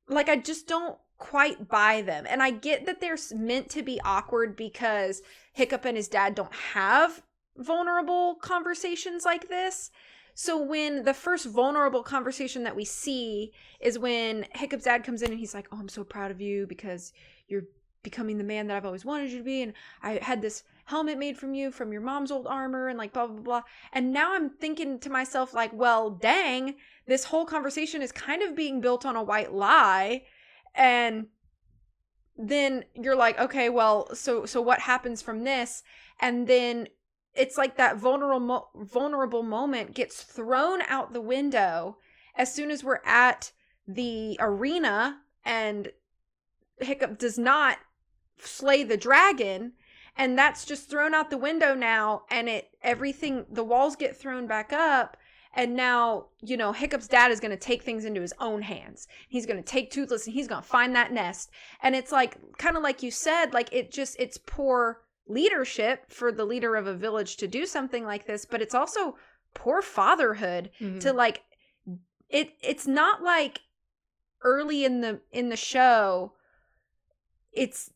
like, I just don't quite buy them. And I get that they're meant to be awkward because Hiccup and his dad don't have vulnerable conversations like this. So when the first vulnerable conversation that we see is when Hiccup's dad comes in and he's like, oh, I'm so proud of you because you're becoming the man that I've always wanted you to be. And I had this helmet made from you from your mom's old armor and like blah, blah, blah. And now I'm thinking to myself like, well, dang, this whole conversation is kind of being built on a white lie. And then you're like, okay, well, so what happens from this? And then it's like that vulnerable moment gets thrown out the window as soon as we're at the arena and Hiccup does not slay the dragon, and that's just thrown out the window now, and the walls get thrown back up, and now, you know, Hiccup's dad is going to take things into his own hands. He's going to take Toothless and he's going to find that nest. And it's like, kind of like you said, like it's poor leadership for the leader of a village to do something like this, but it's also poor fatherhood to like, it's not like early in the show, it's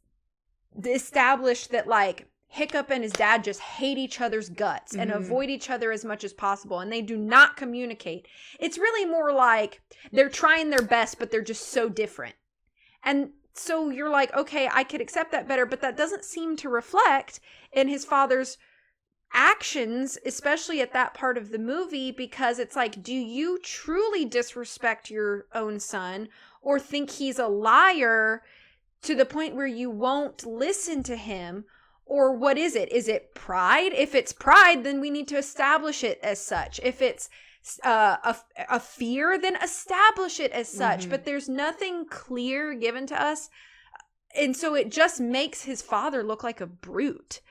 established that like Hiccup and his dad just hate each other's guts and avoid each other as much as possible, and they do not communicate. It's really more like they're trying their best, but they're just so different. And so you're like, okay, I could accept that better, but that doesn't seem to reflect in his father's actions, especially at that part of the movie, because it's like, do you truly disrespect your own son or think he's a liar to the point where you won't listen to him? Or what is it? Is it pride? If it's pride, then we need to establish it as such. If it's a fear, then establish it as such. But there's nothing clear given to us. And so it just makes his father look like a brute.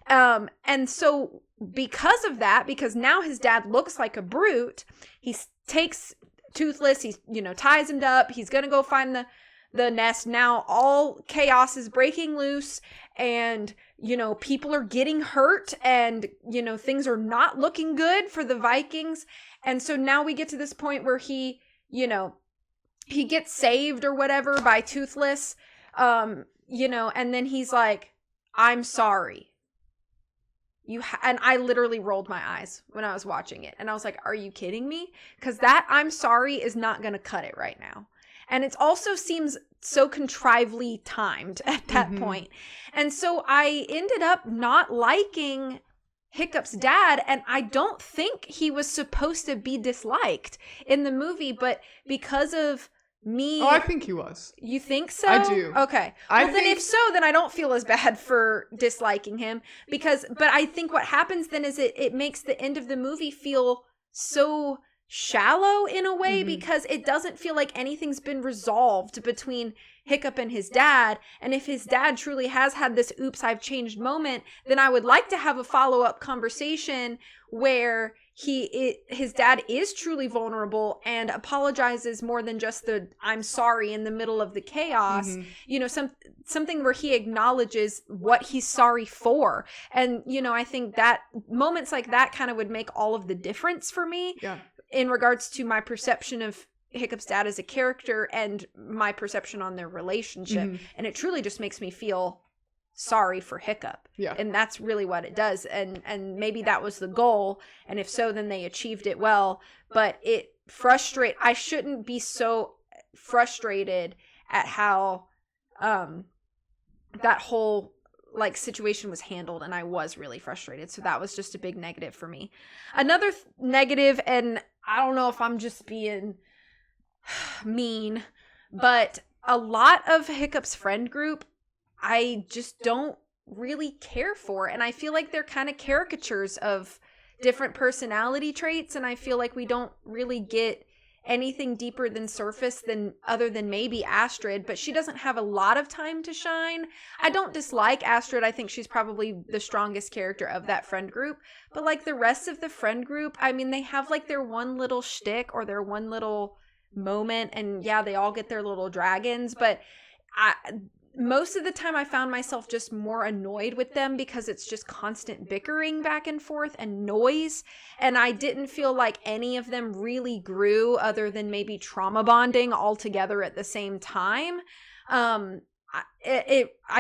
And so because of that, because now his dad looks like a brute, he takes Toothless, he, you know, ties him up. He's going to go find the nest. Now all chaos is breaking loose, and, you know, people are getting hurt, and, you know, things are not looking good for the Vikings. And so now we get to this point where he, you know, he gets saved or whatever by Toothless, you know, and then he's like, I'm sorry. And I literally rolled my eyes when I was watching it. And I was like, are you kidding me? Because that I'm sorry is not going to cut it right now. And it also seems so contrively timed at that point. And so I ended up not liking Hiccup's dad, and I don't think he was supposed to be disliked in the movie, but because of me... Oh, I think he was. You think so? I do. Okay. Well, then if so, then I don't feel as bad for disliking him, but I think what happens then is it makes the end of the movie feel so shallow in a way, because it doesn't feel like anything's been resolved between Hiccup and his dad. And if his dad truly has had this oops, I've changed moment, then I would like to have a follow-up conversation where his dad is truly vulnerable and apologizes more than just the I'm sorry in the middle of the chaos. You know, something where he acknowledges what he's sorry for. And, you know, I think that moments like that kind of would make all of the difference for me. Yeah. In regards to my perception of Hiccup's dad as a character and my perception on their relationship. And it truly just makes me feel sorry for Hiccup. Yeah. And that's really what it does. And maybe that was the goal. And if so, then they achieved it well. But it I shouldn't be so frustrated at how that whole like situation was handled, and I was really frustrated. So that was just a big negative for me. Another negative, and I don't know if I'm just being mean, but a lot of Hiccup's friend group I just don't really care for, and I feel like they're kind of caricatures of different personality traits, and I feel like we don't really get anything deeper than surface than other than maybe Astrid, but she doesn't have a lot of time to shine. I don't dislike Astrid. I think she's probably the strongest character of that friend group, but like the rest of the friend group, I mean, they have like their one little shtick or their one little moment, and yeah, they all get their little dragons, but most of the time I found myself just more annoyed with them because it's just constant bickering back and forth and noise, and I didn't feel like any of them really grew other than maybe trauma bonding all together at the same time. I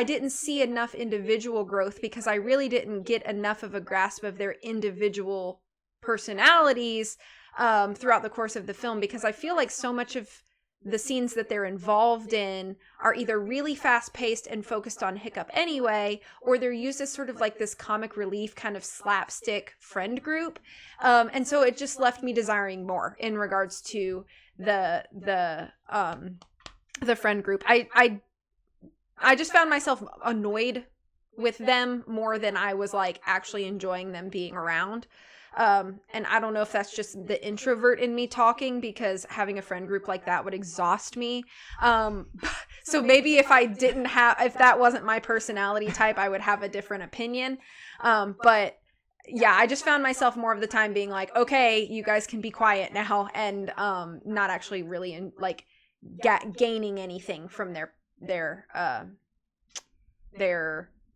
didn't see enough individual growth because I really didn't get enough of a grasp of their individual personalities throughout the course of the film, because I feel like so much of the scenes that they're involved in are either really fast-paced and focused on Hiccup anyway, or they're used as sort of like this comic relief kind of slapstick friend group. And so it just left me desiring more in regards to the friend group. I just found myself annoyed with them more than I was like actually enjoying them being around. And I don't know if that's just the introvert in me talking, because having a friend group like that would exhaust me. So maybe if that wasn't my personality type, I would have a different opinion. But yeah, I just found myself more of the time being like, okay, you guys can be quiet now, and not actually really gaining anything from their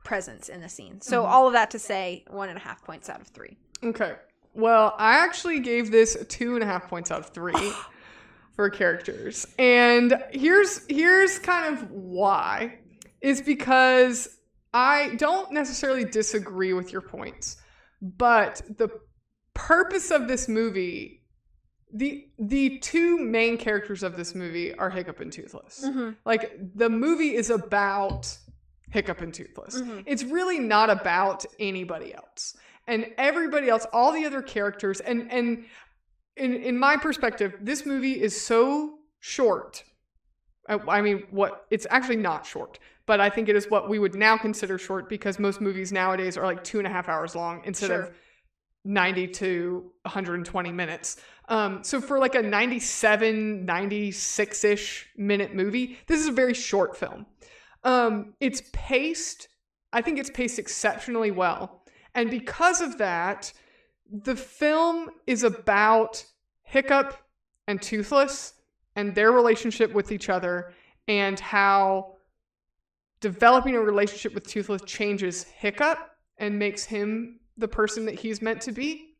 presence in the scene. So all of that to say 1.5 points out of 3. Okay. Well, I actually gave this 2.5 points out of 3 for characters. And here's kind of why. Is because I don't necessarily disagree with your points, but the purpose of this movie, the two main characters of this movie are Hiccup and Toothless. Mm-hmm. Like, the movie is about Hiccup and Toothless. Mm-hmm. It's really not about anybody else. And everybody else, all the other characters, and in my perspective, this movie is so short. I mean, it's actually not short, but I think it is what we would now consider short, because most movies nowadays are like 2.5 hours long instead of 90 to 120 minutes. So for like a 97, 96-ish minute movie, this is a very short film. I think it's paced exceptionally well. And because of that, the film is about Hiccup and Toothless and their relationship with each other, and how developing a relationship with Toothless changes Hiccup and makes him the person that he's meant to be.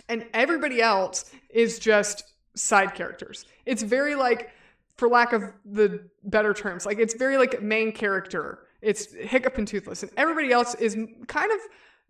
And everybody else is just side characters. It's very like, for lack of the better terms, like it's very like main character. It's Hiccup and Toothless, and everybody else is kind of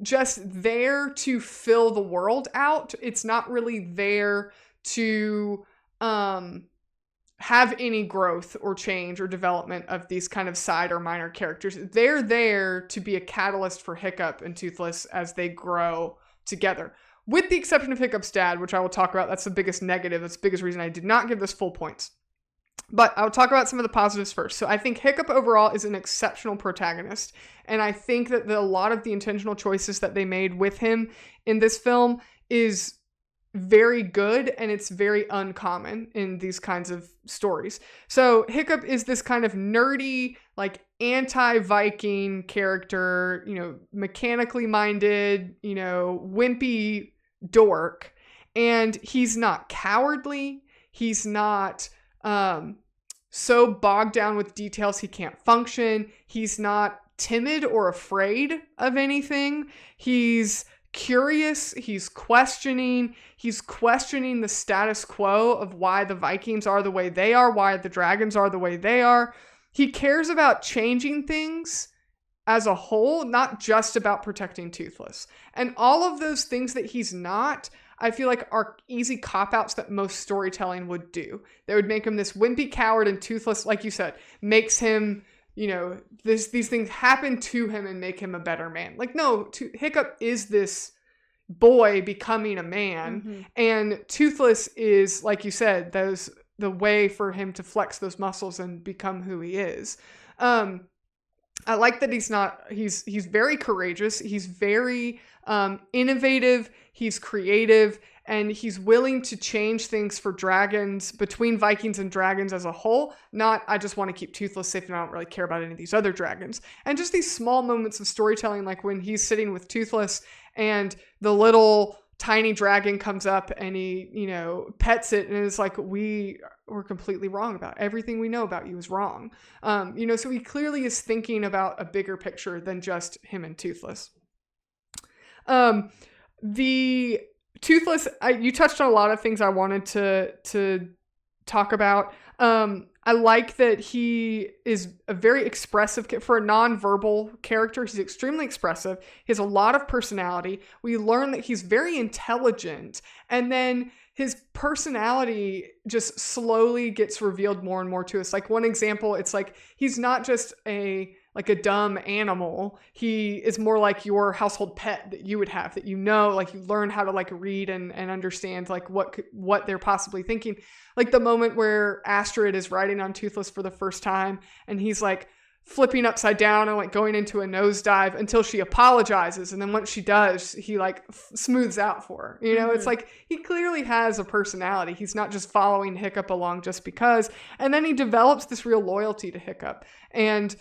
just there to fill the world out. It's not really there to have any growth or change or development of these kind of side or minor characters. They're there to be a catalyst for Hiccup and Toothless as they grow together. With the exception of Hiccup's dad, which I will talk about. That's the biggest negative. That's the biggest reason I did not give this full points. But I'll talk about some of the positives first. So I think Hiccup overall is an exceptional protagonist. And I think that a lot of the intentional choices that they made with him in this film is very good, and it's very uncommon in these kinds of stories. So Hiccup is this kind of nerdy, like anti-Viking character, mechanically minded, wimpy dork. And he's not cowardly. He's not so bogged down with details he can't function. He's not timid or afraid of anything. He's curious. He's questioning the status quo of why the Vikings are the way they are, why the dragons are the way they are. He cares about changing things as a whole, not just about protecting Toothless. And all of those things that he's not, I feel like are easy cop-outs that most storytelling would do. They would make him this wimpy coward, and Toothless, like you said, makes him, these things happen to him and make him a better man. Like, no, Hiccup is this boy becoming a man, and Toothless is, like you said, the way for him to flex those muscles and become who he is. I like that he's very courageous. He's very innovative. He's creative, and he's willing to change things for dragons, between Vikings and dragons as a whole. Not, I just want to keep Toothless safe and I don't really care about any of these other dragons. And just these small moments of storytelling, like when he's sitting with Toothless and the little tiny dragon comes up and he, pets it, and it's like, we were completely wrong about everything we know about you is wrong. So he clearly is thinking about a bigger picture than just him and Toothless. The Toothless, you touched on a lot of things I wanted to talk about. I like that he is a very expressive, for a non-verbal character. He's extremely expressive. He has a lot of personality. We learn that he's very intelligent, and then his personality just slowly gets revealed more and more to us. Like, one example, it's like, he's not just a dumb animal. He is more like your household pet that you would have, that you learn how to read and understand what they're possibly thinking. Like the moment where Astrid is riding on Toothless for the first time, and he's like flipping upside down and going into a nosedive until she apologizes, and then once she does, he smooths out for her. It's like, he clearly has a personality. He's not just following Hiccup along just because. And then he develops this real loyalty to Hiccup, and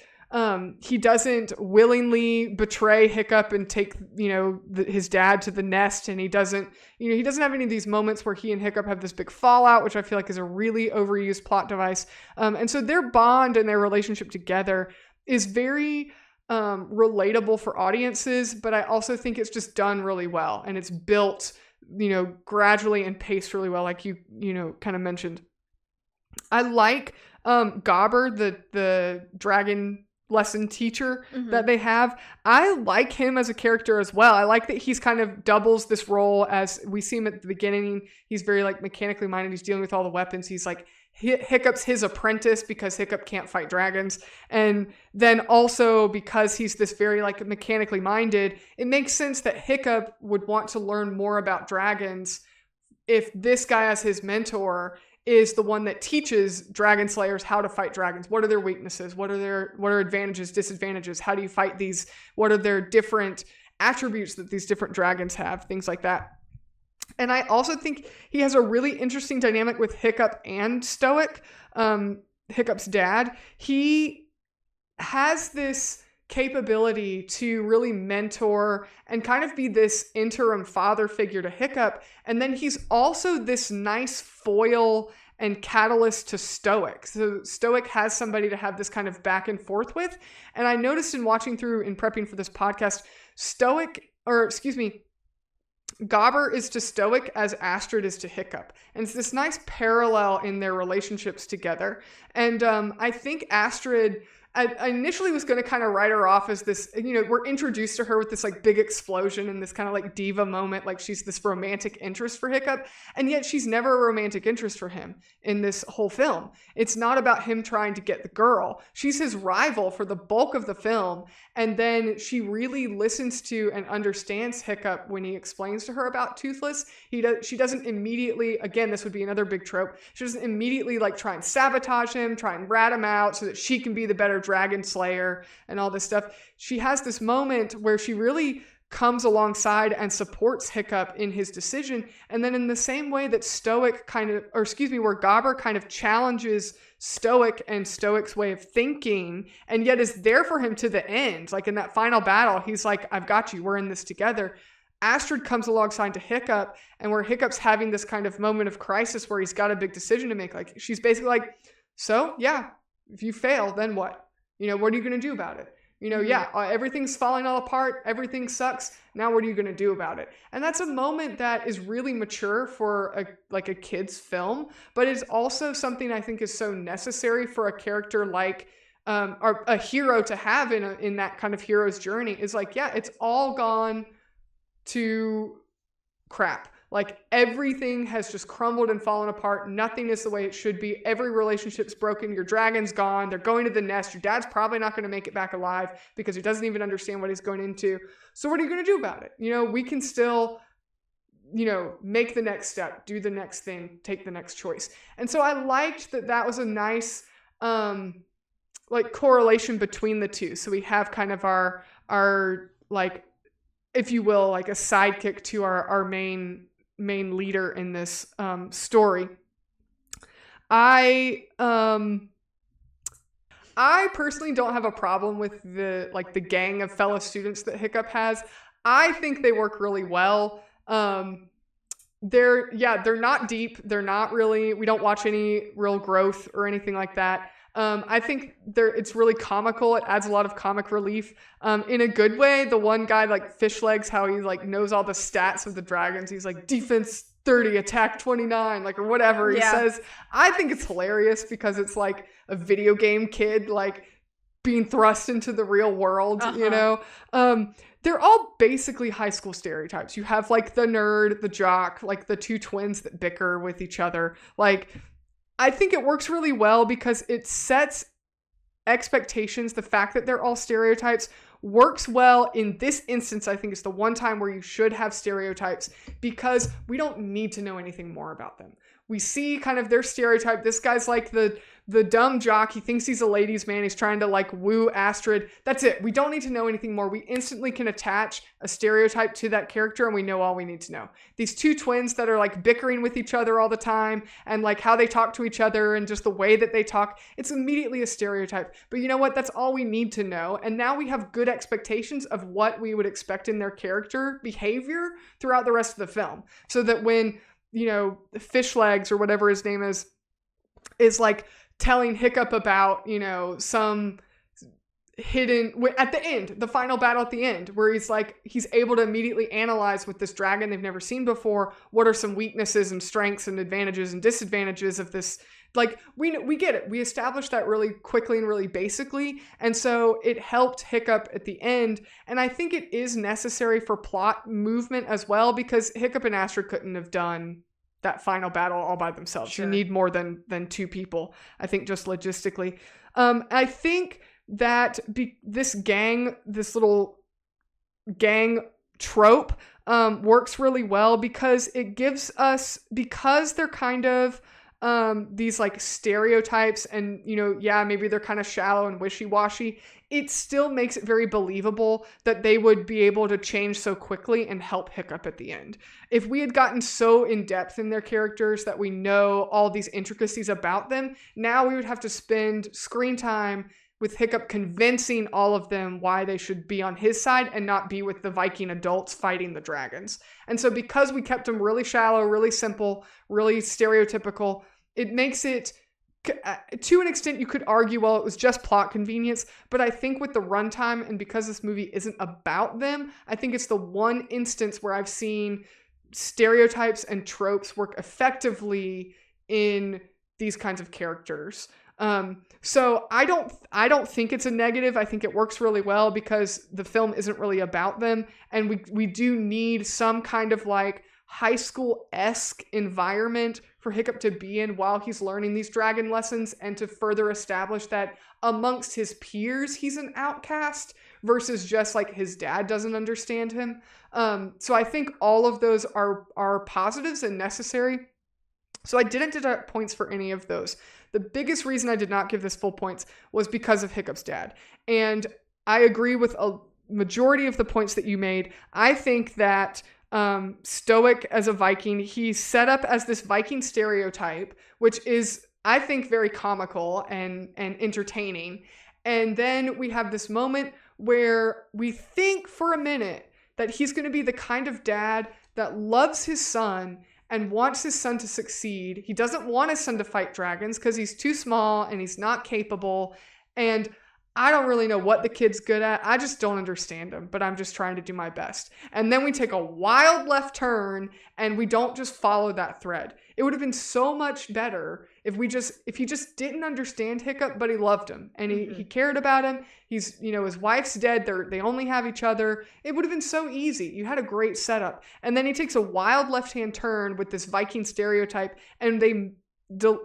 he doesn't willingly betray Hiccup and take, his dad to the nest. And he doesn't have any of these moments where he and Hiccup have this big fallout, which I feel like is a really overused plot device. And so their bond and their relationship together is very relatable for audiences, but I also think it's just done really well, and it's built, gradually and paced really well, like you kind of mentioned. I like Gobber, the dragon lesson teacher that they have. I like him as a character as well. I like that he's kind of doubles this role. As we see him at the beginning, he's very mechanically minded. He's dealing with all the weapons. He's Hiccup's his apprentice because Hiccup can't fight dragons. And then also because he's this very mechanically minded, it makes sense that Hiccup would want to learn more about dragons if this guy as his mentor is the one that teaches dragon slayers how to fight dragons. What are their weaknesses? What are advantages, disadvantages? How do you fight these? What are their different attributes that these different dragons have? Things like that. And I also think he has a really interesting dynamic with Hiccup and Stoic, Hiccup's dad. He has this capability to really mentor and kind of be this interim father figure to Hiccup. And then he's also this nice foil and catalyst to Stoic. So Stoic has somebody to have this kind of back and forth with. And I noticed in prepping for this podcast, Gobber is to Stoic as Astrid is to Hiccup. And it's this nice parallel in their relationships together. And I think Astrid, I initially was going to kind of write her off as this, we're introduced to her with this big explosion and this kind of diva moment, she's this romantic interest for Hiccup, and yet she's never a romantic interest for him in this whole film. It's not about him trying to get the girl. She's his rival for the bulk of the film, and then she really listens to and understands Hiccup when he explains to her about Toothless. She doesn't immediately, again, this would be another big trope, she doesn't immediately try and sabotage him, try and rat him out so that she can be the better dragon slayer and all this stuff. She has this moment where she really comes alongside and supports Hiccup in his decision. And then in the same way that where Gobber kind of challenges Stoic and Stoic's way of thinking, and yet is there for him to the end. In that final battle, he's like, I've got you, we're in this together. Astrid comes alongside to Hiccup, and where Hiccup's having this kind of moment of crisis where he's got a big decision to make. She's basically so yeah, if you fail, then what? What are you going to do about it? Everything's falling all apart. Everything sucks. Now what are you going to do about it? And that's a moment that is really mature for a kid's film, but it's also something I think is so necessary for a character or a hero to have in that kind of hero's journey is it's all gone to crap. Like everything has just crumbled and fallen apart. Nothing is the way it should be. Every relationship's broken. Your dragon's gone. They're going to the nest. Your dad's probably not going to make it back alive because he doesn't even understand what he's going into. So what are you going to do about it? We can still, make the next step, do the next thing, take the next choice. And so I liked that was a nice, correlation between the two. So we have kind of our like, if you will, like a sidekick to our main leader in this story. I personally don't have a problem with the gang of fellow students that Hiccup has. I think they work really well. They're not deep. They're not really, we don't watch any real growth or anything like that. I think it's really comical. It adds a lot of comic relief in a good way. The one guy, like Fish Legs, how he like knows all the stats of the dragons. He's like defense 30, attack 29, like, or whatever he says. I think it's hilarious because it's like a video game kid like being thrust into the real world, They're all basically high school stereotypes. You have like the nerd, the jock, like the two twins that bicker with each other. Like, I think it works really well because it sets expectations. The fact that they're all stereotypes works well in this instance. I think it's the one time where you should have stereotypes because we don't need to know anything more about them. We see kind of their stereotype. This guy's like the dumb jock. He thinks he's a ladies' man. He's trying to like woo Astrid. That's it. We don't need to know anything more. We instantly can attach a stereotype to that character and we know all we need to know. These two twins that are like bickering with each other all the time and like how they talk to each other and just the way that they talk, it's immediately a stereotype. But you know what? That's all we need to know. And now we have good expectations of what we would expect in their character behavior throughout the rest of the film. So that when, Fish Legs or whatever his name is like telling Hiccup about, some hidden at the end, the final battle at the end, where he's able to immediately analyze with this dragon they've never seen before. What are some weaknesses and strengths and advantages and disadvantages of this? Like we get it. We established that really quickly and really basically. And so it helped Hiccup at the end. And I think it is necessary for plot movement as well, because Hiccup and Astrid couldn't have done that final battle all by themselves. Sure. You need more than two people, I think, just logistically. I think that this little gang trope works really well because it gives us, because they're kind of these like stereotypes and, maybe they're kind of shallow and wishy-washy. It still makes it very believable that they would be able to change so quickly and help Hiccup at the end. If we had gotten so in depth in their characters that we know all these intricacies about them, now we would have to spend screen time with Hiccup convincing all of them why they should be on his side and not be with the Viking adults fighting the dragons. And so because we kept them really shallow, really simple, really stereotypical, it makes it, to an extent, you could argue, well, it was just plot convenience. But I think with the runtime, and because this movie isn't about them, I think it's the one instance where I've seen stereotypes and tropes work effectively in these kinds of characters. So I don't think it's a negative. I think it works really well because the film isn't really about them. And we do need some kind of like high school-esque environment for Hiccup to be in while he's learning these dragon lessons, and to further establish that amongst his peers, he's an outcast versus just like his dad doesn't understand him. So I think all of those are positives and necessary. So I didn't deduct points for any of those. The biggest reason I did not give this full points was because of Hiccup's dad. And I agree with a majority of the points that you made. I think that Stoic as a Viking, he's set up as this Viking stereotype, which is, I think, very comical and entertaining. And then we have this moment where we think for a minute that he's going to be the kind of dad that loves his son and wants his son to succeed. He doesn't want his son to fight dragons because he's too small and he's not capable. And I don't really know what the kid's good at. I just don't understand him, but I'm just trying to do my best. And then we take a wild left turn and we don't just follow that thread. It would have been so much better if he just didn't understand Hiccup, but he loved him and he cared about him. He's, his wife's dead. They only have each other. It would have been so easy. You had a great setup. And then he takes a wild left-hand turn with this Viking stereotype, and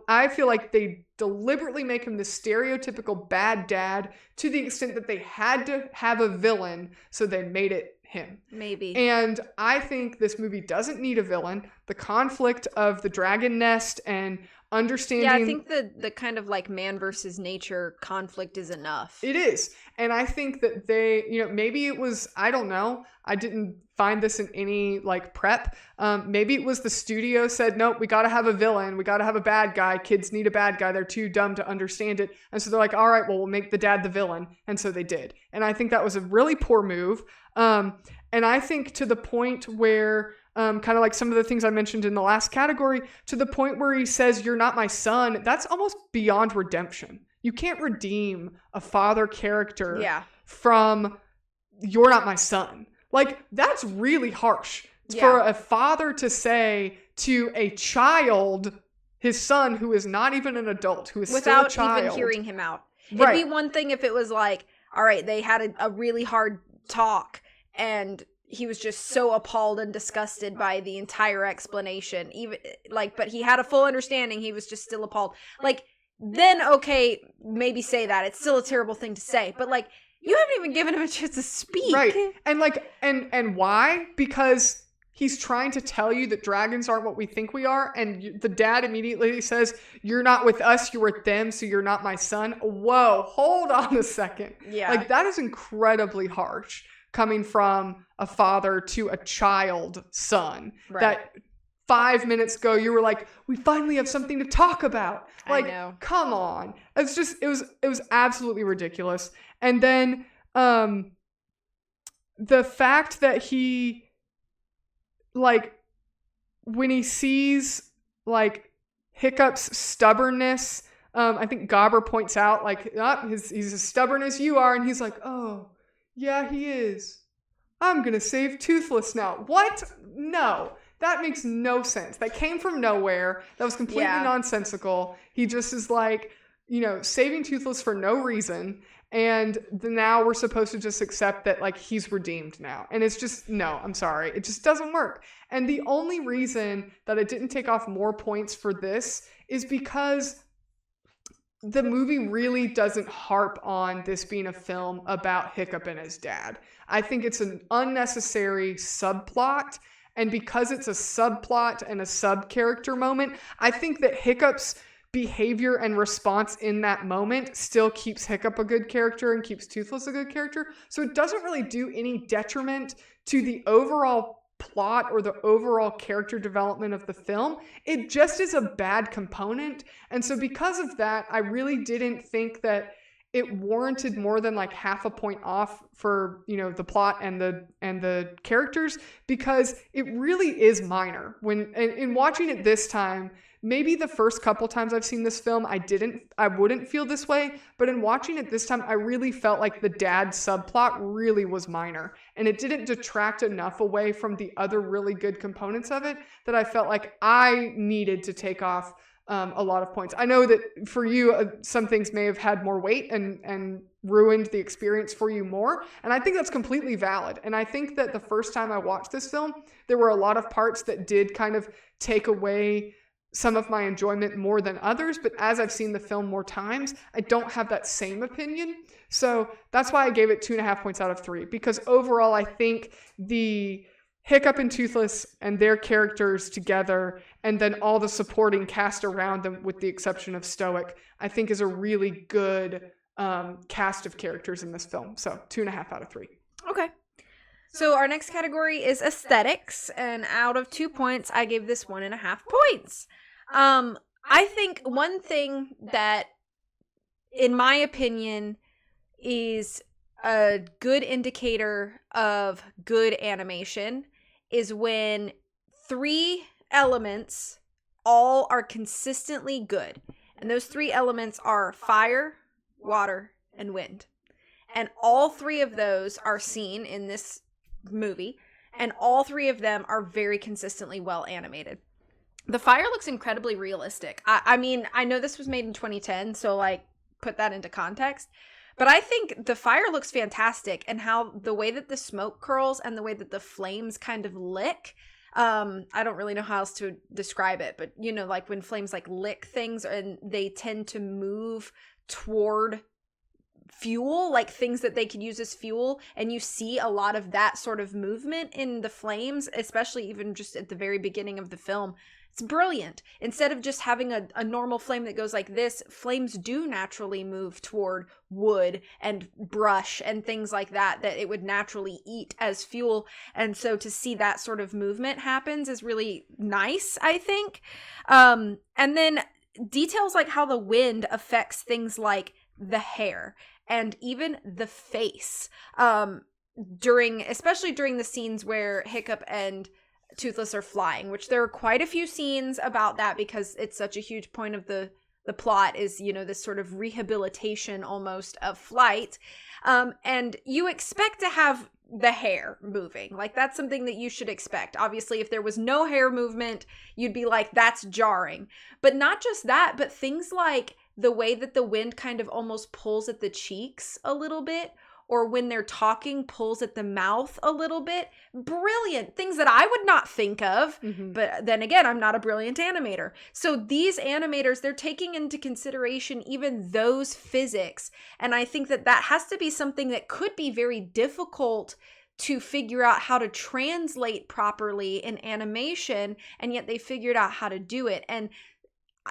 I feel like they deliberately make him the stereotypical bad dad to the extent that they had to have a villain, so they made it him. Maybe. And I think this movie doesn't need a villain. The conflict of the dragon nest and understanding... Yeah, I think the kind of like man versus nature conflict is enough. It is. And I think that they, maybe it was, I don't know. I didn't find this in any like prep. Maybe it was the studio said, nope, we got to have a villain. We got to have a bad guy. Kids need a bad guy. They're too dumb to understand it. And so they're like, all right, well, we'll make the dad the villain. And so they did. And I think that was a really poor move. And I think to the point where, kind of like some of the things I mentioned in the last category, to the point where he says, you're not my son, that's almost beyond redemption. You can't redeem a father character from you're not my son. Like, that's really harsh for a father to say to a child, his son, who is not even an adult, who is still a child. Without even hearing him out. It'd be one thing if it was like, all right, they had a really hard talk and he was just so appalled and disgusted by the entire explanation. Even like, but he had a full understanding. He was just still appalled. Like, then okay, maybe say that. It's still a terrible thing to say, but like, you haven't even given him a chance to speak. Right. And like, and why? Because he's trying to tell you that dragons aren't what we think we are. And the dad immediately says, you're not with us, you're with them, so you're not my son. Whoa, hold on a second. Yeah. Like, that is incredibly harsh coming from a father to a child son. Right. That 5 minutes ago, you were like, we finally have something to talk about. Like, I know. Come on. It's just, it was absolutely ridiculous. And then, the fact that he, like, when he sees, like, Hiccup's stubbornness, I think Gobber points out, like, he's as stubborn as you are. And he's like, oh, yeah, he is. I'm going to save Toothless now. What? No. That makes no sense. That came from nowhere. That was completely nonsensical. He just is like, saving Toothless for no reason. And now we're supposed to just accept that, like, he's redeemed now. And it's just, no, I'm sorry. It just doesn't work. And the only reason that it didn't take off more points for this is because the movie really doesn't harp on this being a film about Hiccup and his dad. I think it's an unnecessary subplot. And because it's a subplot and a sub-character moment, I think that Hiccup's behavior and response in that moment still keeps Hiccup a good character and keeps Toothless a good character. So it doesn't really do any detriment to the overall plot or the overall character development of the film. It just is a bad component. And so because of that, I really didn't think that it warranted more than like half a point off for, the plot and the characters, because it really is minor. When in watching it this time, maybe the first couple times I've seen this film, I wouldn't feel this way, but in watching it this time, I really felt like the dad subplot really was minor, and it didn't detract enough away from the other really good components of it that I felt like I needed to take off a lot of points. I know that for you, some things may have had more weight and ruined the experience for you more. And I think that's completely valid. And I think that the first time I watched this film, there were a lot of parts that did kind of take away some of my enjoyment more than others. But as I've seen the film more times, I don't have that same opinion. So that's why I gave it 2.5 points out of 3. Because overall, I think the Hiccup and Toothless and their characters together, and then all the supporting cast around them, with the exception of Stoic, I think is a really good cast of characters in this film. So 2.5 out of 3. Okay. So our next category is aesthetics, and out of 2 points, I gave this 1.5 points. I think one thing that, in my opinion, is a good indicator of good animation is when 3 elements all are consistently good. And those 3 elements are fire, water, and wind. And all three of those are seen in this movie. And all three of them are very consistently well animated. The fire looks incredibly realistic. I mean, I know this was made in 2010, so like put that into context. But I think the fire looks fantastic, and how the way that the smoke curls and the way that the flames kind of lick. I don't really know how else to describe it, but you know, like when flames like lick things and they tend to move toward fuel, like things that they could use as fuel, and you see a lot of that sort of movement in the flames, especially even just at the very beginning of the film. It's brilliant. Instead of just having a normal flame that goes like this, flames do naturally move toward wood and brush and things like that it would naturally eat as fuel. And so to see that sort of movement happens is really nice, I think. And then details like how the wind affects things like the hair and even the face, especially during the scenes where Hiccup and Toothless are flying, which there are quite a few scenes about that because it's such a huge point of the plot is, you know, this sort of rehabilitation almost of flight. And you expect to have the hair moving. Like, that's something that you should expect. Obviously, if there was no hair movement, you'd be like, that's jarring. But not just that, but things like the way that the wind kind of almost pulls at the cheeks a little bit, or when they're talking, pulls at the mouth a little bit. Brilliant. Things that I would not think of. Mm-hmm. But then again, I'm not a brilliant animator. So these animators, they're taking into consideration even those physics. And I think that that has to be something that could be very difficult to figure out how to translate properly in animation. And yet they figured out how to do it. And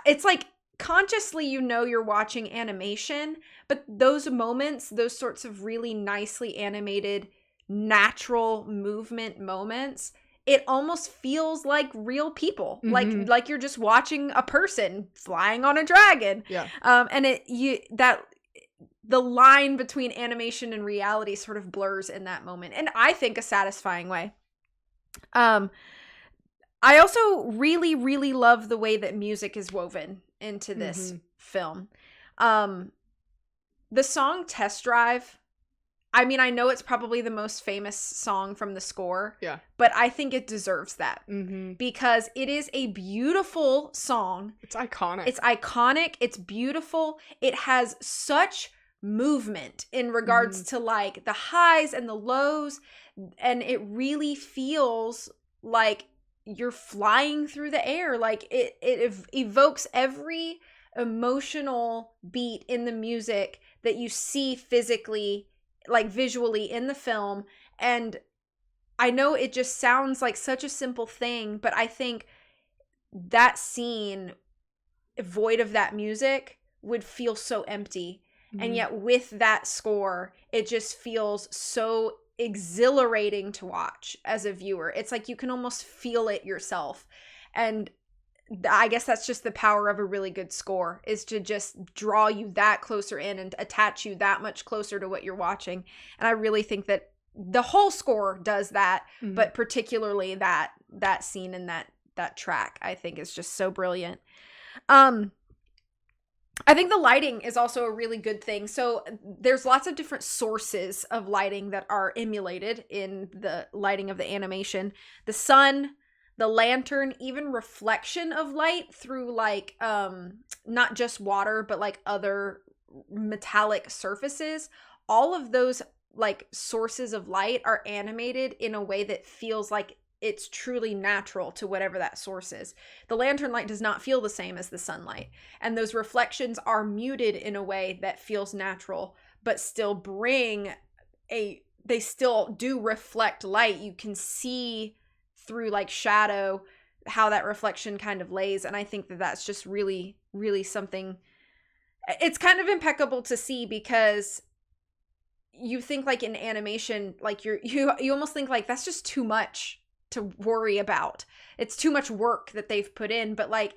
it's like, consciously, you know, you're watching animation, but those moments, those sorts of really nicely animated, natural movement moments, it almost feels like real people, mm-hmm. like you're just watching a person flying on a dragon. Yeah. And the line between animation and reality sort of blurs in that moment, and I think a satisfying way. I also really, really love the way that music is woven into this mm-hmm. film. The song Test Drive, I mean, I know it's probably the most famous song from the score, yeah, but I think it deserves that mm-hmm. because it is a beautiful song. It's iconic. It's beautiful. It has such movement in regards mm-hmm. to like the highs and the lows, and it really feels like you're flying through the air. Like it evokes every emotional beat in the music that you see physically, like visually in the film. And I know it just sounds like such a simple thing, but I think that scene void of that music would feel so empty. Mm-hmm. And yet with that score, it just feels so exhilarating to watch as a viewer. It's like you can almost feel it yourself. And I guess that's just the power of a really good score, is to just draw you that closer in and attach you that much closer to what you're watching. And I really think that the whole score does that, mm-hmm. but particularly that scene and that track, I think is just so brilliant. I think the lighting is also a really good thing. So there's lots of different sources of lighting that are emulated in the lighting of the animation. The sun, the lantern, even reflection of light through like not just water, but like other metallic surfaces. All of those like sources of light are animated in a way that feels like it's truly natural to whatever that source is. The lantern light does not feel the same as the sunlight. And those reflections are muted in a way that feels natural, but still they still do reflect light. You can see through like shadow how that reflection kind of lays. And I think that that's just really, really something. It's kind of impeccable to see, because you think like in animation, like you almost think like that's just too much to worry about. It's too much work that they've put in, but like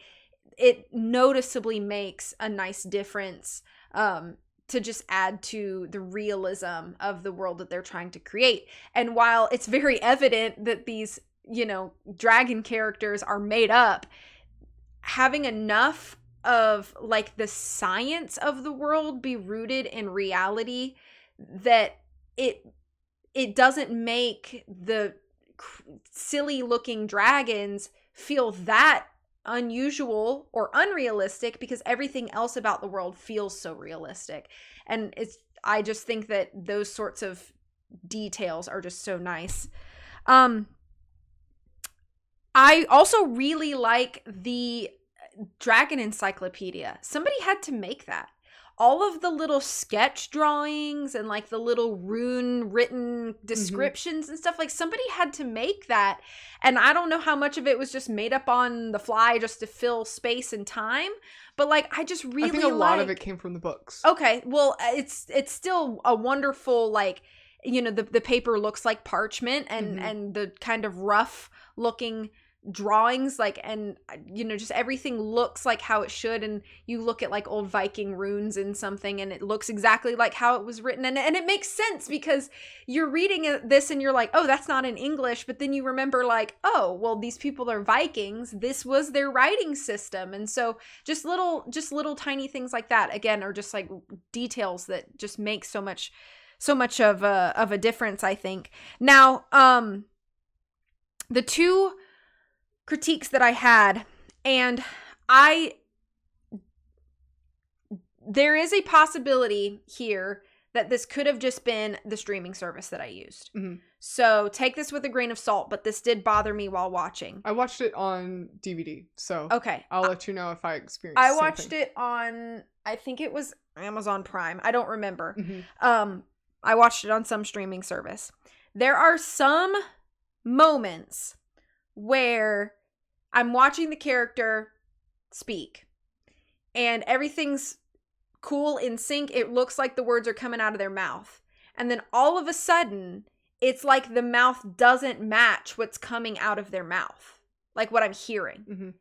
it noticeably makes a nice difference to just add to the realism of the world that they're trying to create. And while it's very evident that these, you know, dragon characters are made up, having enough of like the science of the world be rooted in reality that it doesn't make the silly looking dragons feel that unusual or unrealistic, because everything else about the world feels so realistic. And I just think that those sorts of details are just so nice. I also really like the Dragon Encyclopedia. Somebody had to make that. All of the little sketch drawings and like the little rune written descriptions and stuff, like somebody had to make that. And I don't know how much of it was just made up on the fly just to fill space and time, but like I just really, I think a lot of it came from the books. Okay, well it's still a wonderful, like, you know, the paper looks like parchment, and the kind of rough looking drawings, like, and you know, just everything looks like how it should. And you look at like old Viking runes in something and it looks exactly like how it was written, and it makes sense because you're reading this and you're like, oh, that's not in English, but then you remember like, oh, well, these people are Vikings, this was their writing system. And so just little tiny things like that, again, are just like details that just make so much of a difference, I think. Now, the two critiques that I had, and there is a possibility here that this could have just been the streaming service that I used. So take this with a grain of salt, but this did bother me while watching. I watched it on DVD, so okay, I'll let you know if I experienced I watched it on, I think it was Amazon Prime. I don't remember. I watched it on some streaming service. There are some moments where I'm watching the character speak and everything's cool, in sync. It looks like the words are coming out of their mouth. And then all of a sudden, it's like the mouth doesn't match what's coming out of their mouth, like what I'm hearing.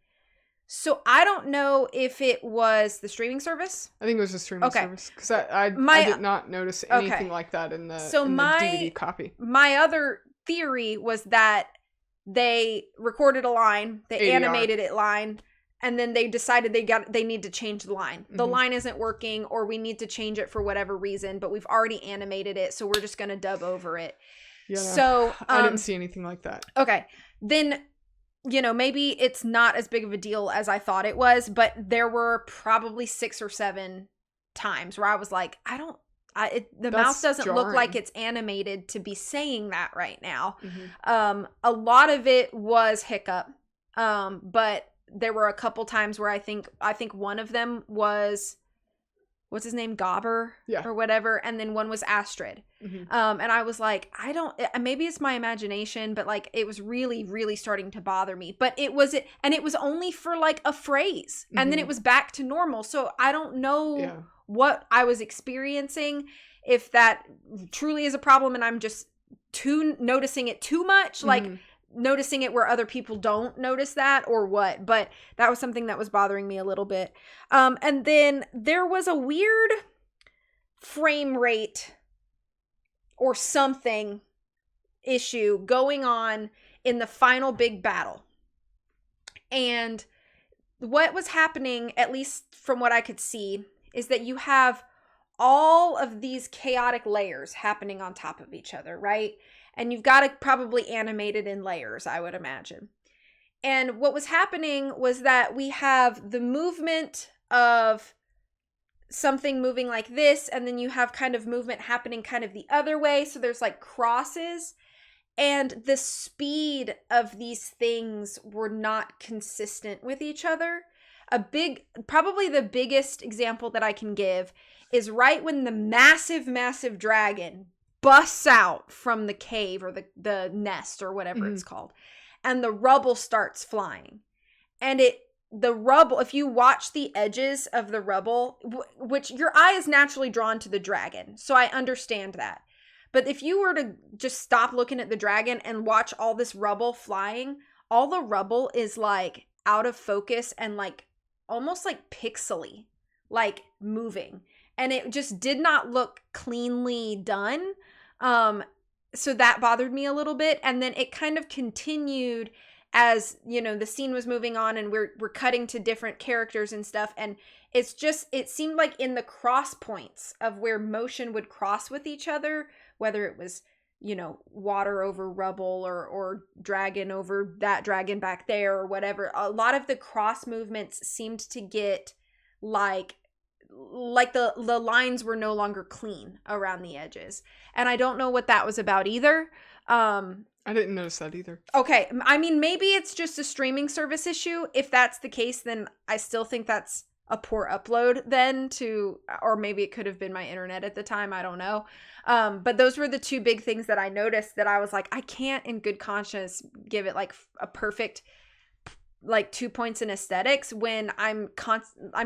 So I don't know if it was the streaming service. I think it was the streaming service, because I did not notice anything like that in the DVD copy. My other theory was that they recorded a line, they ADR. Animated it line, and then they decided they need to change the line. The line isn't working, or we need to change it for whatever reason, but we've already animated it, so we're just going to dub over it. Yeah, so I didn't see anything like that. Okay. Then, you know, maybe it's not as big of a deal as I thought it was, but there were probably 6 or 7 times where I was like, the mouth doesn't jarring. Look like it's animated to be saying that right now. A lot of it was hiccup, but there were a couple times where I think one of them was, what's his name, Gobber, or whatever, and then one was Astrid. And I was like, maybe it's my imagination, but like it was really, really starting to bother me. But it was only for like a phrase, and then it was back to normal. So I don't know what I was experiencing, if that truly is a problem and I'm just noticing it too much, like noticing it where other people don't notice that, or what. But that was something that was bothering me a little bit. And then there was a weird frame rate or something issue going on in the final big battle. And what was happening, at least from what I could see, is that you have all of these chaotic layers happening on top of each other, right? And you've got to probably animate it in layers, I would imagine. And what was happening was that we have the movement of something moving like this, and then you have kind of movement happening kind of the other way. So there's like crosses, and the speed of these things were not consistent with each other. Probably the biggest example that I can give is right when the massive dragon busts out from the cave, or the nest, or whatever it's called, and the rubble starts flying. And the rubble, if you watch the edges of the rubble, which your eye is naturally drawn to the dragon, so I understand that. But if you were to just stop looking at the dragon and watch all this rubble flying, all the rubble is like out of focus and like almost like pixely, like moving. And it just did not look cleanly done. So that bothered me a little bit. And then it kind of continued, as, you know, the scene was moving on and we're cutting to different characters and stuff. And it's just, it seemed like in the cross points of where motion would cross with each other, whether it was, you know, water over rubble or dragon over that dragon back there or whatever, a lot of the cross movements seemed to get like the lines were no longer clean around the edges. And I don't know what that was about either. I didn't notice that either. Okay. I mean, maybe it's just a streaming service issue. If that's the case, then I still think that's a poor upload then or maybe it could have been my internet at the time. I don't know. But those were the two big things that I noticed that I was like, I can't in good conscience give it like a perfect, like 2 points in aesthetics when I'm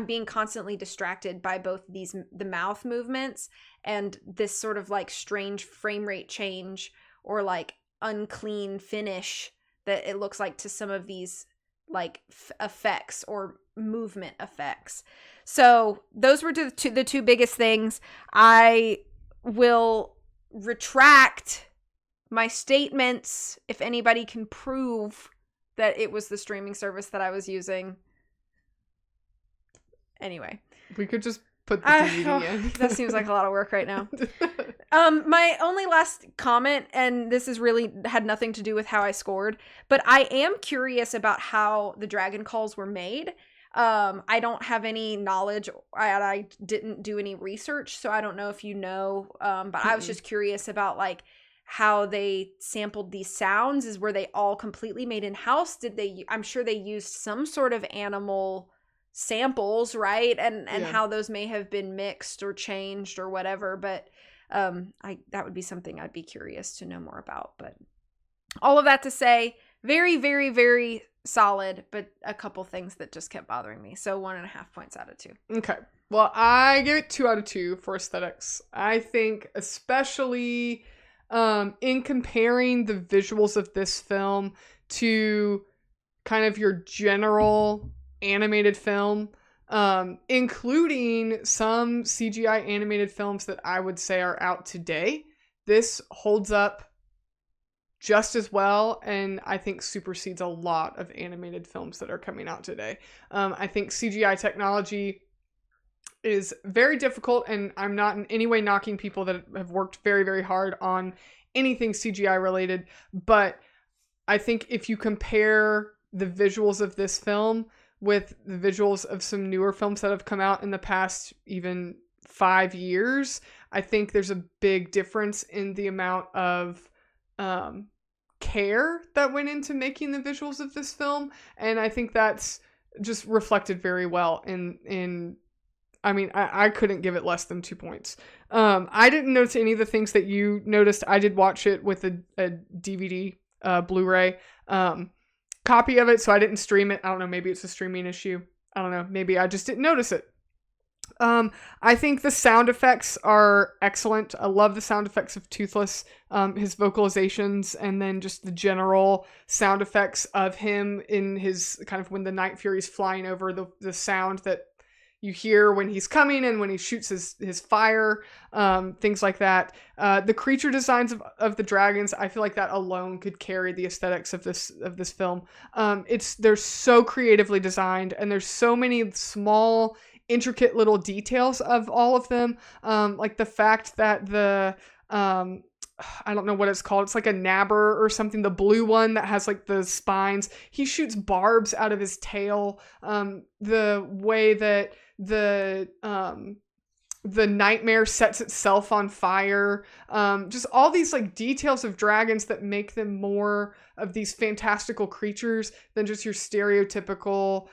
being constantly distracted by both the mouth movements and this sort of like strange frame rate change or like unclean finish that it looks like to some of these like effects or movement effects. So those were the two biggest things. I will retract my statements if anybody can prove that it was the streaming service that I was using. Anyway. We could just put the DVD in. That seems like a lot of work right now. My only last comment, and this is really had nothing to do with how I scored, but I am curious about how the dragon calls were made. I don't have any knowledge. I didn't do any research, so I don't know if you know. But I was just curious about like how they sampled these sounds. Were they all completely made in house? I'm sure they used some sort of animal samples, right? And how those may have been mixed or changed or whatever. But that would be something I'd be curious to know more about. But all of that to say, very, very, very solid, but a couple things that just kept bothering me. So 1.5 points out of 2. Okay. Well, I give it 2 out of 2 for aesthetics. I think especially in comparing the visuals of this film to kind of your general animated film, including some CGI animated films that I would say are out today, this holds up just as well, and I think supersedes a lot of animated films that are coming out today. I think CGI technology is very difficult, and I'm not in any way knocking people that have worked very, very hard on anything CGI related, but I think if you compare the visuals of this film with the visuals of some newer films that have come out in the past even 5 years, I think there's a big difference in the amount of care that went into making the visuals of this film, and I think that's just reflected very well in I mean, I couldn't give it less than 2 points. I didn't notice any of the things that you noticed. I did watch it with a DVD Blu-ray copy of it, so I didn't stream it. I don't know, maybe it's a streaming issue. I don't know, maybe I just didn't notice it. I think the sound effects are excellent. I love the sound effects of Toothless, his vocalizations, and then just the general sound effects of him in his kind of when the Night Fury's flying over, the sound that you hear when he's coming and when he shoots his fire, things like that. The creature designs of the dragons, I feel like that alone could carry the aesthetics of this film. They're so creatively designed, and there's so many small, intricate little details of all of them. Like the fact that I don't know what it's called. It's like a nabber or something. The blue one that has like the spines. He shoots barbs out of his tail. The way that the nightmare sets itself on fire. Just all these like details of dragons that make them more of these fantastical creatures than just your stereotypical,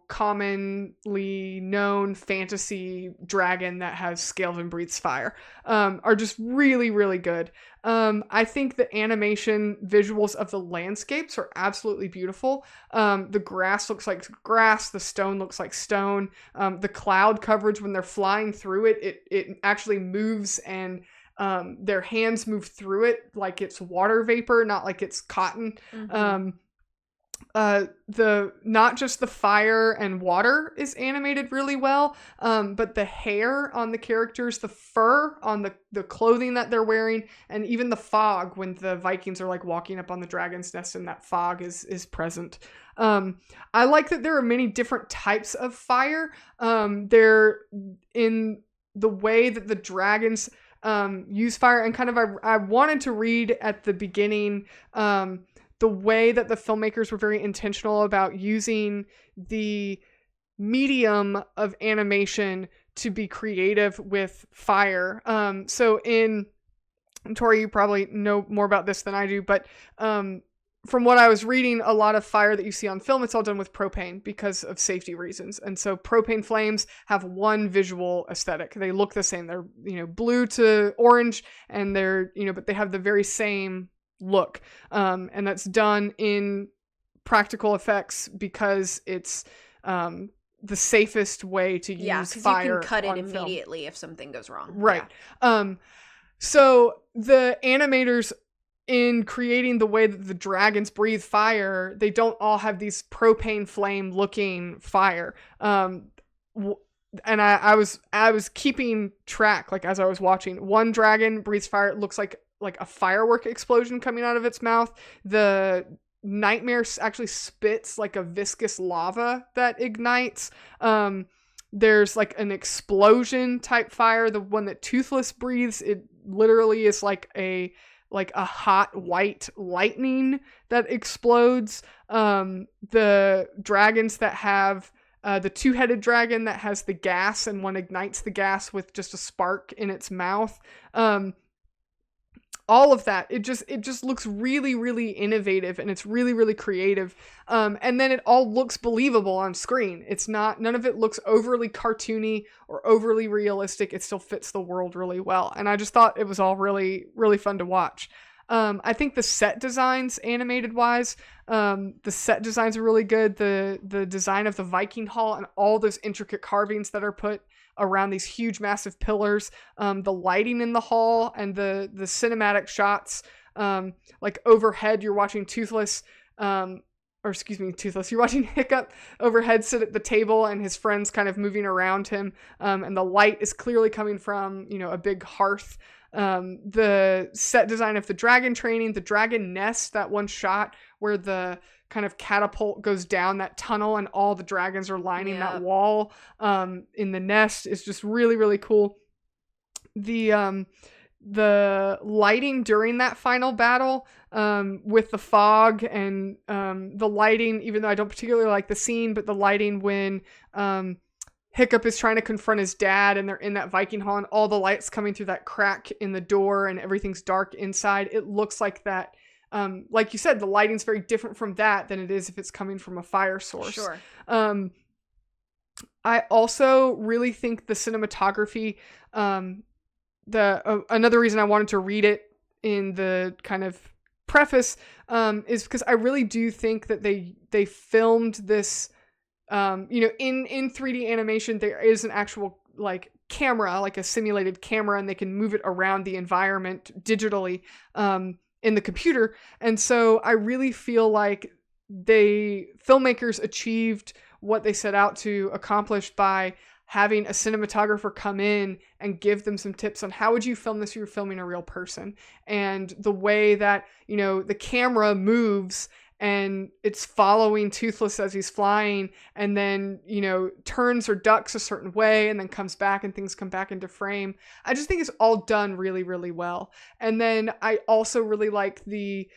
commonly known fantasy dragon that has scales and breathes fire, are just really, really good. I think the animation visuals of the landscapes are absolutely beautiful. The grass looks like grass. The stone looks like stone. The cloud coverage, when they're flying through it actually moves, and their hands move through it like it's water vapor, not like it's cotton. Mm-hmm. the not just the fire and water is animated really well, but the hair on the characters, the fur on the clothing that they're wearing, and even the fog when the Vikings are like walking up on the dragon's nest and that fog is present. I like that there are many different types of fire. They're in the way that the dragons use fire, and kind of I wanted to read at the beginning the way that the filmmakers were very intentional about using the medium of animation to be creative with fire. So in Tori, you probably know more about this than I do, but from what I was reading, a lot of fire that you see on film, it's all done with propane because of safety reasons. And so propane flames have one visual aesthetic. They look the same. They're, blue to orange, and they're, but they have the very same look. And that's done in practical effects because it's the safest way to use fire. You can cut it immediately film if something goes wrong. Right. Yeah. So the animators, in creating the way that the dragons breathe fire, they don't all have these propane flame looking fire. And I was keeping track, like as I was watching. One dragon breathes fire. It looks like a firework explosion coming out of its mouth. The nightmare actually spits like a viscous lava that ignites. There's like an explosion type fire. The one that Toothless breathes, it literally is like a hot white lightning that explodes. The dragons that have the two-headed dragon that has the gas, and one ignites the gas with just a spark in its mouth. All of that, it just looks really, really innovative, and it's really, really creative. And then it all looks believable on screen. None of it looks overly cartoony or overly realistic. It still fits the world really well. And I just thought it was all really, really fun to watch. I think the set designs, animated wise, the set designs are really good. The design of the Viking hall and all those intricate carvings that are put around these huge, massive pillars, the lighting in the hall, and the cinematic shots, like overhead, you're watching Toothless, you're watching Hiccup overhead sit at the table, and his friends kind of moving around him, and the light is clearly coming from, a big hearth. The set design of the dragon training, the dragon nest, that one shot where the kind of catapult goes down that tunnel and all the dragons are lining that wall in the nest, is just really, really cool. The lighting during that final battle, with the fog and the lighting, even though I don't particularly like the scene, but the lighting when Hiccup is trying to confront his dad and they're in that Viking hall and all the lights coming through that crack in the door and everything's dark inside, it looks like that. Like you said, the lighting's very different from that than it is if it's coming from a fire source. Sure. I also really think the cinematography, another reason I wanted to read it in the kind of preface, is because I really do think that they filmed this, in 3D animation. There is an actual camera, like a simulated camera, and they can move it around the environment digitally, in the computer. And so I really feel like filmmakers achieved what they set out to accomplish by having a cinematographer come in and give them some tips on how would you film this if you're filming a real person, and the way that, the camera moves and it's following Toothless as he's flying, and then, turns or ducks a certain way and then comes back and things come back into frame. I just think it's all done really, really well. And then I also really like the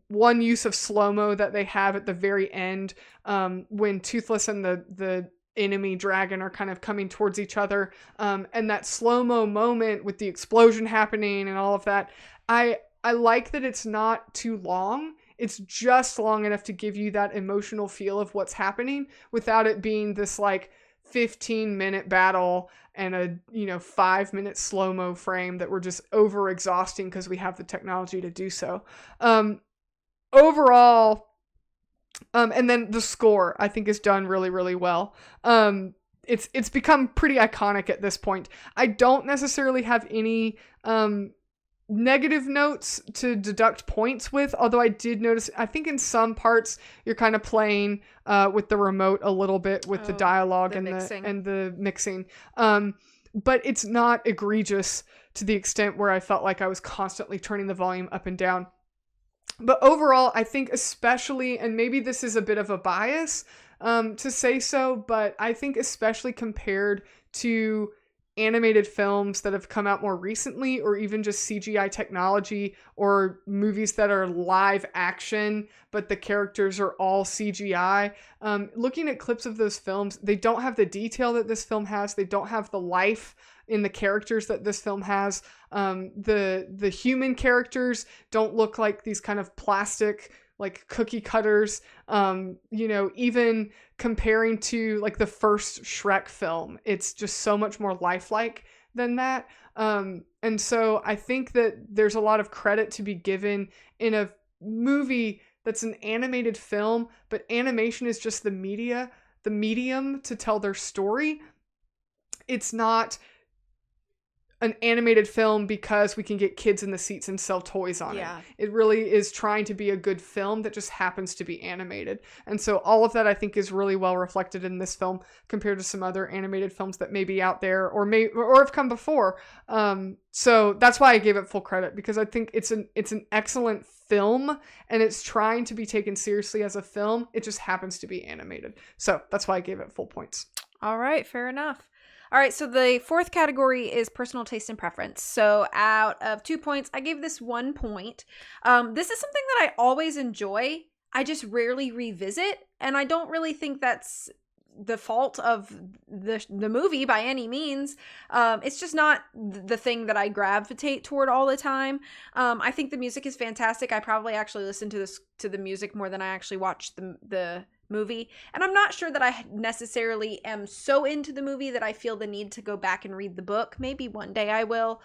one use of slow-mo that they have at the very end, when Toothless and the enemy dragon are kind of coming towards each other, and that slow-mo moment with the explosion happening and all of that. I like that it's not too long. It's just long enough to give you that emotional feel of what's happening without it being this 15-minute battle and a 5-minute slow-mo frame that we're just over exhausting because we have the technology to do so. Overall, and then the score I think is done really, really well. It's become pretty iconic at this point. I don't necessarily have any negative notes to deduct points with, although I did notice, I think in some parts you're kind of playing with the remote a little bit with the dialogue and the mixing. But it's not egregious to the extent where I felt like I was constantly turning the volume up and down. But overall, I think especially, and maybe this is a bit of a bias to say so, but I think especially compared to animated films that have come out more recently, or even just CGI technology, or movies that are live action but the characters are all CGI, looking at clips of those films, they don't have the detail that this film has. They don't have the life in the characters that this film has. The human characters don't look like these kind of plastic, like cookie cutters. Even comparing to like the first Shrek film, it's just so much more lifelike than that. And so I think that there's a lot of credit to be given in a movie that's an animated film, but animation is just the medium to tell their story. It's not an animated film because we can get kids in the seats and sell toys on it. It really is trying to be a good film that just happens to be animated. And so all of that I think is really well reflected in this film compared to some other animated films that may be out there or have come before. So that's why I gave it full credit, because I think it's an excellent film and it's trying to be taken seriously as a film. It just happens to be animated. So that's why I gave it full points. All right, fair enough. All right, so the fourth category is personal taste and preference. So out of 2 points, I gave this 1 point. This is something that I always enjoy. I just rarely revisit, and I don't really think that's the fault of the movie by any means. It's just not the thing that I gravitate toward all the time. I think the music is fantastic. I probably actually listen to the music more than I actually watch the movie, and I'm not sure that I necessarily am so into the movie that I feel the need to go back and read the book. Maybe one day I will.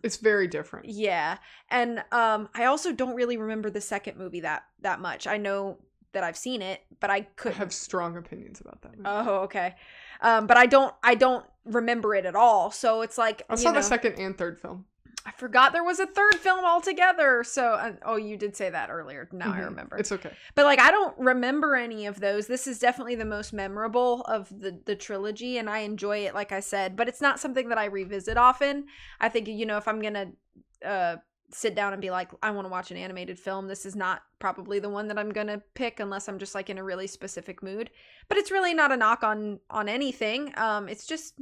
It's very different. Yeah, and I also don't really remember the second movie that much. I know that I've seen it, but I have strong opinions about that movie. Oh, okay. But I don't remember it at all. So it's like, I saw the second and third film. I forgot there was a third film altogether. So, you did say that earlier. Now I remember. It's okay. But like, I don't remember any of those. This is definitely the most memorable of the trilogy, and I enjoy it, like I said. But it's not something that I revisit often. I think, if I'm going to sit down and be like, I want to watch an animated film, this is not probably the one that I'm going to pick unless I'm just like in a really specific mood. But it's really not a knock on anything. It's just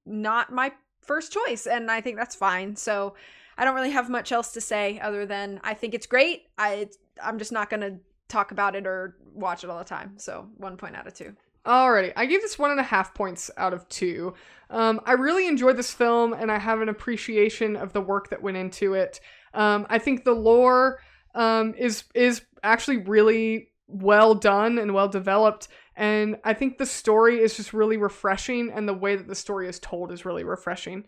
not my first choice, and I think that's fine. So I don't really have much else to say other than I think it's great. I'm just not going to talk about it or watch it all the time. So 1 point out of 2. Alrighty, I gave this 1.5 points out of 2. I really enjoyed this film, and I have an appreciation of the work that went into it. I think the lore is actually really well done and well developed, and I think the story is just really refreshing, and the way that the story is told is really refreshing.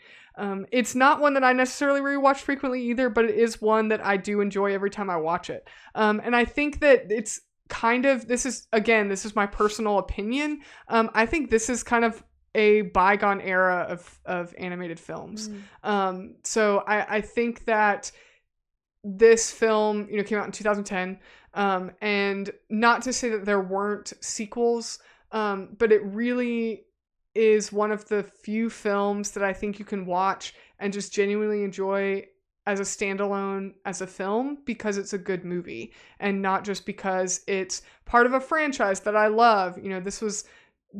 It's not one that I necessarily rewatch frequently either, but it is one that I do enjoy every time I watch it. And I think that it's kind of, this is my personal opinion. I think this is kind of a bygone era of animated films. So I think that this film, came out in 2010. And not to say that there weren't sequels, but it really is one of the few films that I think you can watch and just genuinely enjoy as a standalone, as a film, because it's a good movie and not just because it's part of a franchise that I love. This was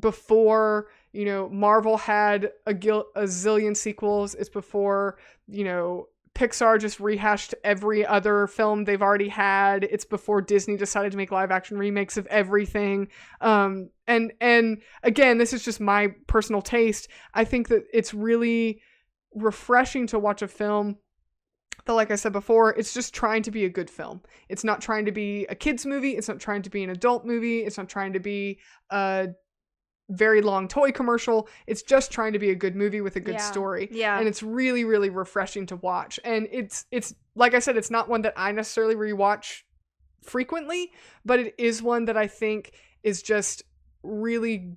before, Marvel had a zillion sequels. It's before, Pixar just rehashed every other film they've already had. It's before Disney decided to make live action remakes of everything. And again, this is just my personal taste. I think that it's really refreshing to watch a film that, like I said before, it's just trying to be a good film. It's not trying to be a kid's movie. It's not trying to be an adult movie. It's not trying to be a very long toy commercial. It's just trying to be a good movie with a good story. Yeah. And it's really, really refreshing to watch. And it's like I said, it's not one that I necessarily rewatch frequently, but it is one that I think is just really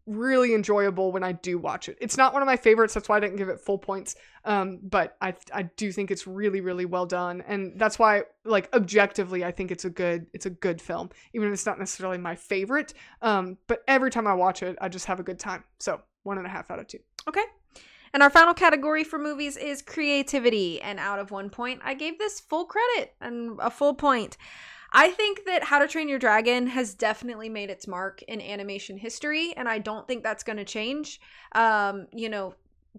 really enjoyable when I do watch it. It's not one of my favorites, that's why I didn't give it full points. But I do think it's really, really well done, and that's why, like, objectively, I think it's a good film, even if it's not necessarily my favorite. But every time I watch it, I just have a good time. So 1.5 out of 2. Okay. And our final category for movies is creativity. And out of 1 point, I gave this full credit and a full point. I think that How to Train Your Dragon has definitely made its mark in animation history, and I don't think that's going to change.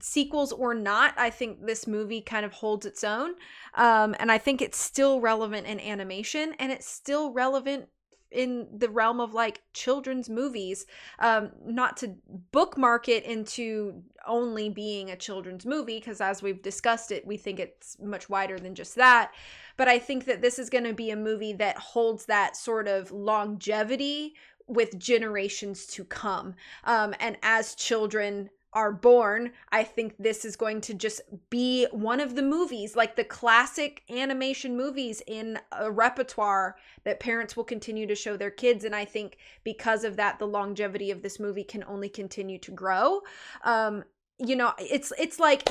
Sequels or not, I think this movie kind of holds its own. And I think it's still relevant in animation, and it's still relevant in the realm of like children's movies, not to bookmark it into only being a children's movie, because as we've discussed it, we think it's much wider than just that. But I think that this is going to be a movie that holds that sort of longevity with generations to come. And as children are born, I think this is going to just be one of the movies, like the classic animation movies in a repertoire that parents will continue to show their kids. And I think because of that, the longevity of this movie can only continue to grow. It's like,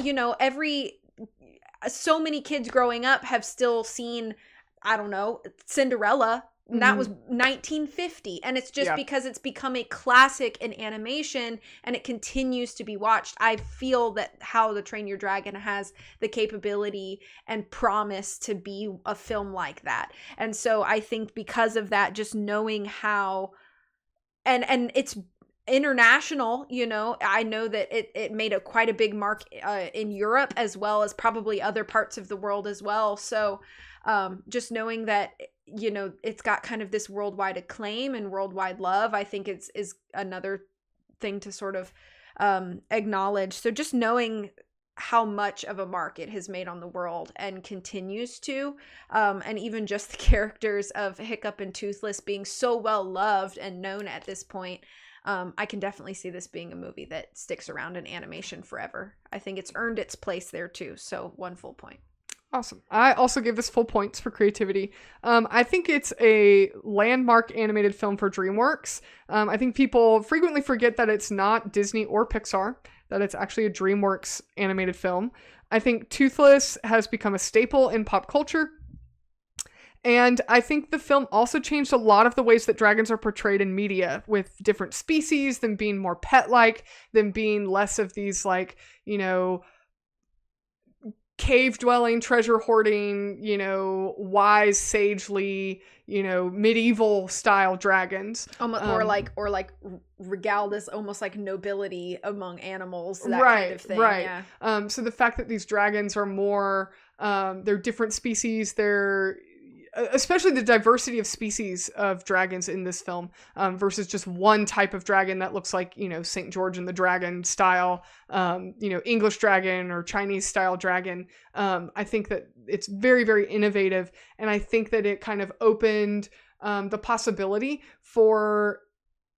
so many kids growing up have still seen, I don't know, Cinderella. And that was 1950. And it's just because it's become a classic in animation and it continues to be watched. I feel that How to Train Your Dragon has the capability and promise to be a film like that. And so I think because of that, just knowing how, and it's international, I know that it made quite a big mark in Europe, as well as probably other parts of the world as well. So just knowing that, it's got kind of this worldwide acclaim and worldwide love, I think is another thing to sort of acknowledge. So just knowing how much of a mark it has made on the world and continues to, and even just the characters of Hiccup and Toothless being so well loved and known at this point, I can definitely see this being a movie that sticks around in animation forever. I think it's earned its place there too. So 1 full point. Awesome. I also gave this full points for creativity. I think it's a landmark animated film for DreamWorks. I think people frequently forget that it's not Disney or Pixar, that it's actually a DreamWorks animated film. I think Toothless has become a staple in pop culture. And I think the film also changed a lot of the ways that dragons are portrayed in media, with different species, them being more pet-like, them being less of these, like, cave-dwelling, treasure-hoarding, wise, sagely, medieval-style dragons. Or regaled as almost like nobility among animals, that kind of thing. Right. Yeah. So the fact that these dragons are more, they're different species, they're especially the diversity of species of dragons in this film, versus just one type of dragon that looks like, St. George and the Dragon style, English dragon or Chinese style dragon. I think that it's very, very innovative. And I think that it kind of opened the possibility for,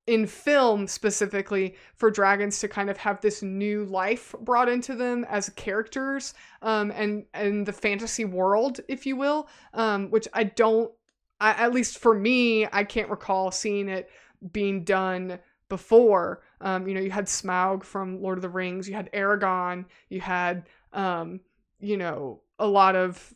in film specifically, for dragons to kind of have this new life brought into them as characters, and the fantasy world, if you will, which at least for me, I can't recall seeing it being done before. You had Smaug from Lord of the Rings, you had Aragon, you had, a lot of,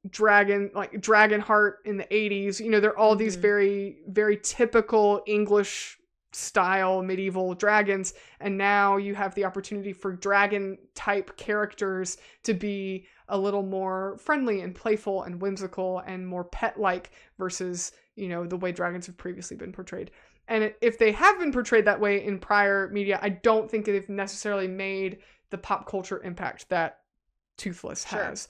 Dragonheart in the 80s, they're all these very, very typical English style medieval dragons. And now you have the opportunity for dragon type characters to be a little more friendly and playful and whimsical and more pet-like versus, the way dragons have previously been portrayed. And if they have been portrayed that way in prior media, I don't think they've necessarily made the pop culture impact that Toothless has.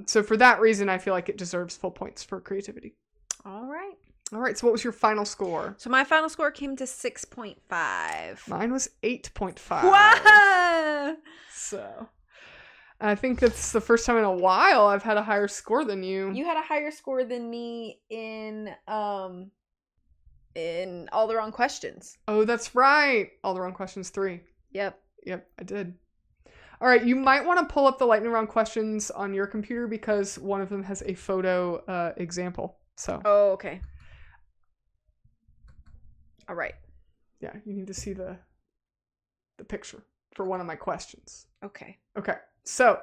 So for that reason, I feel like it deserves full points for creativity. All right. So what was your final score? So my final score came to 6.5. Mine was 8.5. Wow. So I think that's the first time in a while I've had a higher score than you. You had a higher score than me in All the Wrong Questions. Oh, that's right. All the Wrong Questions 3. Yep, I did. All right, you might want to pull up the lightning round questions on your computer because one of them has a photo example. So. Oh, okay. All right. Yeah, you need to see the picture for one of my questions. Okay. Okay. So,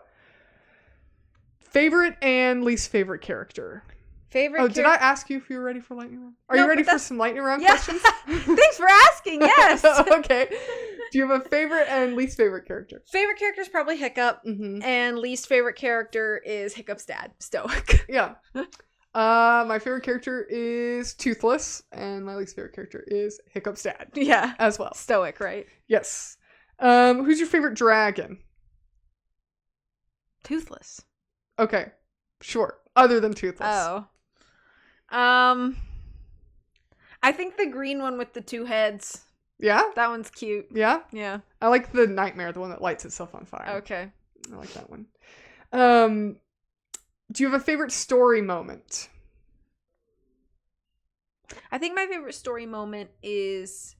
favorite and least favorite character. Did I ask you if you were ready for lightning round? Are you ready for some lightning round questions? Thanks for asking. Yes. Okay. Do you have a favorite and least favorite character? Favorite character is probably Hiccup, Mm-hmm. and least favorite character is Hiccup's dad, Stoic. Yeah. My favorite character is Toothless, and my least favorite character is Hiccup's dad. Yeah. As well. Stoic, right? Yes. Who's your favorite dragon? Toothless. Okay. Sure. Other than Toothless. Oh. I think the green one with the 2 heads. Yeah? That one's cute. Yeah? Yeah. I like the nightmare, the one that lights itself on fire. Okay. I like that one. Do you have a favorite story moment? I think my favorite story moment is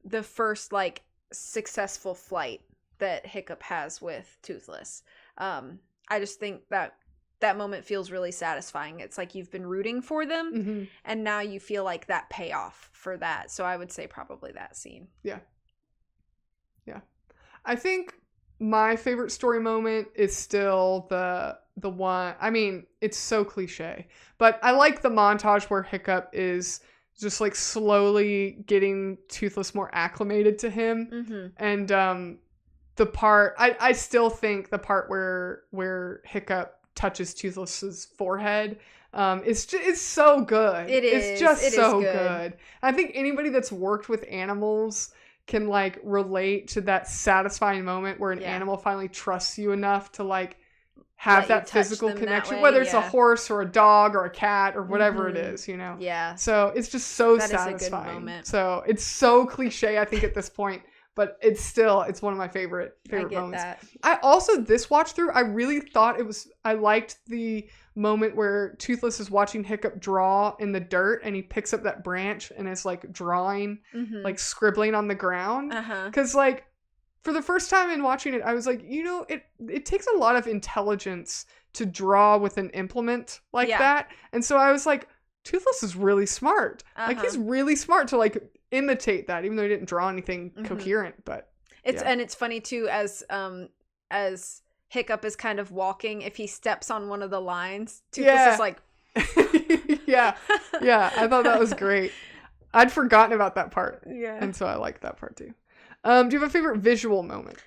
the first, like, successful flight that Hiccup has with Toothless. I just think that moment feels really satisfying. It's like you've been rooting for them, Mm-hmm. and now you feel like that payoff for that. So I would say probably that scene. Yeah. Yeah. I think my favorite story moment is still the one. I mean, it's so cliche, but I like the montage where Hiccup is just like slowly getting Toothless more acclimated to him. Mm-hmm. And the part I still think the part where Hiccup touches Toothless's forehead is so good. It's just so good. I think anybody that's worked with animals can like relate to that satisfying moment where an animal finally trusts you enough to like have that physical connection, whether it's a horse or a dog or a cat or whatever it is, you know? Yeah. So it's just so that satisfying. Is a good moment. So it's so cliche, I think, at this point, but it's one of my favorite moments. That. I also, this watch through, I really thought I liked the moment where Toothless is watching Hiccup draw in the dirt and he picks up that branch and is like drawing, like scribbling on the ground. Because like, for the first time in watching it, I was like, you know, it takes a lot of intelligence to draw with an implement like that. And so I was like, Toothless is really smart. Like, he's really smart to like imitate that, even though he didn't draw anything coherent. But and it's funny too, as Hiccup is kind of walking, if he steps on one of the lines, Toothless is like yeah. I thought that was great. I'd forgotten about that part. Yeah. And so I liked that part too. Do you have a favorite visual moment?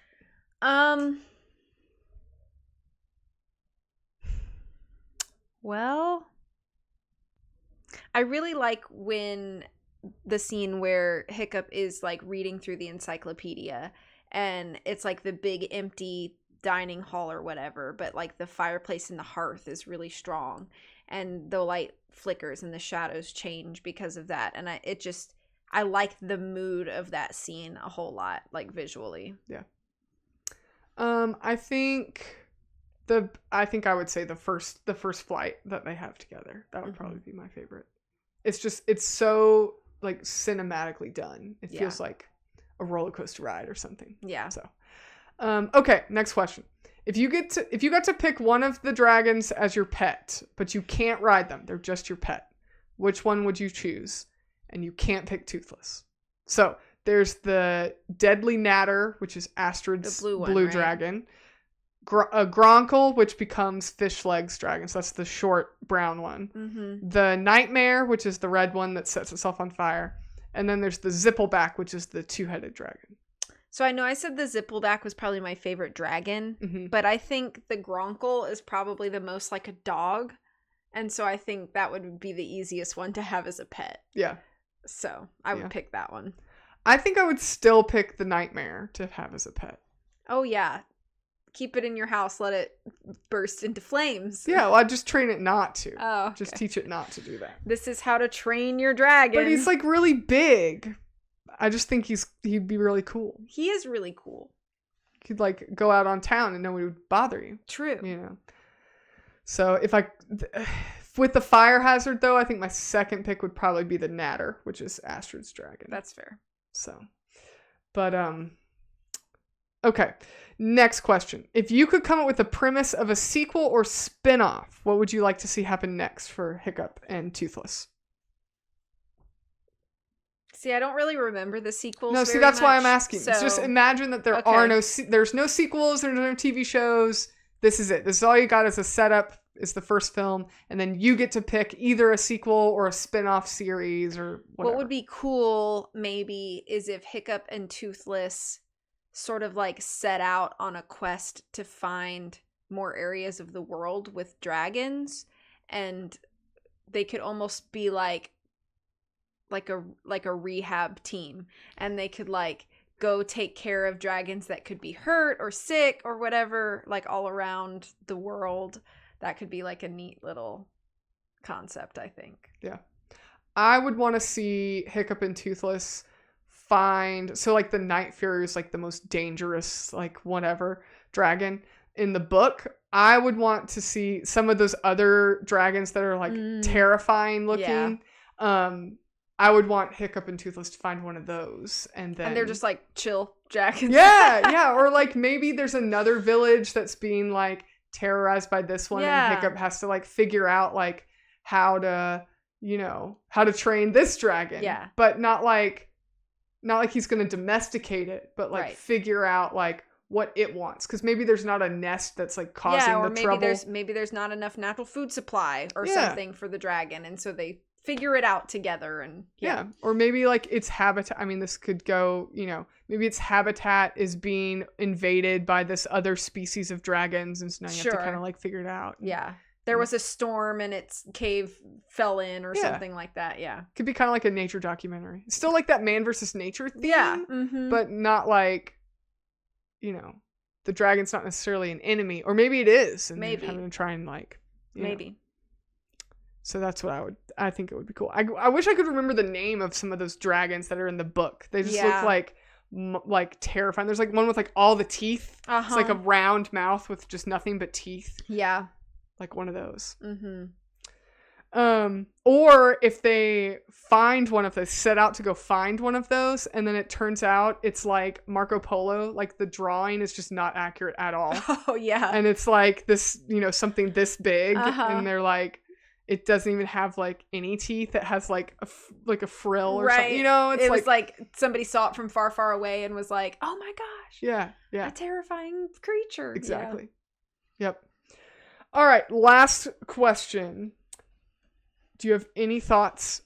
Well, I really like when the scene where Hiccup is like reading through the encyclopedia and it's like the big empty dining hall or whatever, but like the fireplace and the hearth is really strong and the light flickers and the shadows change because of that. And I like the mood of that scene a whole lot, like visually. Yeah. I think I would say the first flight that they have together. That would probably be my favorite. It's so like cinematically done. It feels like a roller coaster ride or something. Yeah. So, okay, next question. If you got to pick one of the dragons as your pet, but you can't ride them, they're just your pet, which one would you choose? And you can't pick Toothless. So there's the Deadly Natter, which is Astrid's blue dragon. A Gronkle, which becomes Fish Legs dragon. So that's the short brown one. The Nightmare, which is the red one that sets itself on fire. And then there's the Zippleback, which is the 2-headed dragon. So I know I said the Zippleback was probably my favorite dragon, but I think the Gronkle is probably the most like a dog. And so I think that would be the easiest one to have as a pet. Yeah. So I would pick that one. I think I would still pick the Nightmare to have as a pet. Oh, yeah. Keep it in your house. Let it burst into flames. Yeah, well, I'd just train it not to. Oh, okay. Just teach it not to do that. This is how to train your dragon. But he's like really big. I just think he'd be really cool. He is really cool. He'd like go out on town and nobody would bother you. True. You know. So with the fire hazard though, I think my second pick would probably be the Natter, which is Astrid's dragon. That's fair. So, but okay. Next question. If you could come up with a premise of a sequel or spin-off, what would you like to see happen next for Hiccup and Toothless? See, I don't really remember the sequels. No, see, that's why I'm asking. So... It's just imagine that there's no sequels, there's no TV shows. This is it. This is all you got as a setup, is the first film, and then you get to pick either a sequel or a spin-off series or whatever. What would be cool, maybe, is if Hiccup and Toothless sort of like set out on a quest to find more areas of the world with dragons, and they could almost be like a rehab team, and they could like go take care of dragons that could be hurt or sick or whatever, like all around the world. That could be like a neat little concept, I think. Yeah. I would want to see Hiccup and Toothless find, so like the Night Fury is like the most dangerous, like whatever dragon in the book. I would want to see some of those other dragons that are like terrifying looking. Yeah. I would want Hiccup and Toothless to find one of those, and they're just like chill dragons. Yeah, or like maybe there's another village that's being like terrorized by this one, and Hiccup has to like figure out like how to train this dragon. Yeah, but not like he's gonna domesticate it, but like figure out like what it wants, because maybe there's not a nest that's like causing the trouble. Maybe there's not enough natural food supply or something for the dragon, and so they figure it out together. And or maybe like its habitat, I mean, this could go, maybe its habitat is being invaded by this other species of dragons, and so now you have to kind of like figure it out. There was a storm and its cave fell in or something like that. Could be kind of like a nature documentary. It's still like that man versus nature theme, but not like, the dragon's not necessarily an enemy, or maybe it is, and maybe having to try and like maybe. So that's what I think it would be cool. I wish I could remember the name of some of those dragons that are in the book. They just look like terrifying. There's like one with like all the teeth. It's like a round mouth with just nothing but teeth. Yeah. Like one of those. Or if they find one of those, set out to go find one of those, and then it turns out it's like Marco Polo, like the drawing is just not accurate at all. Oh yeah. And it's like this, something this big, and they're like, it doesn't even have like any teeth. It has like a frill or something. It's was like somebody saw it from far, far away and was like, "Oh my gosh, yeah, a terrifying creature." Exactly. Yeah. Yep. All right. Last question. Do you have any thoughts?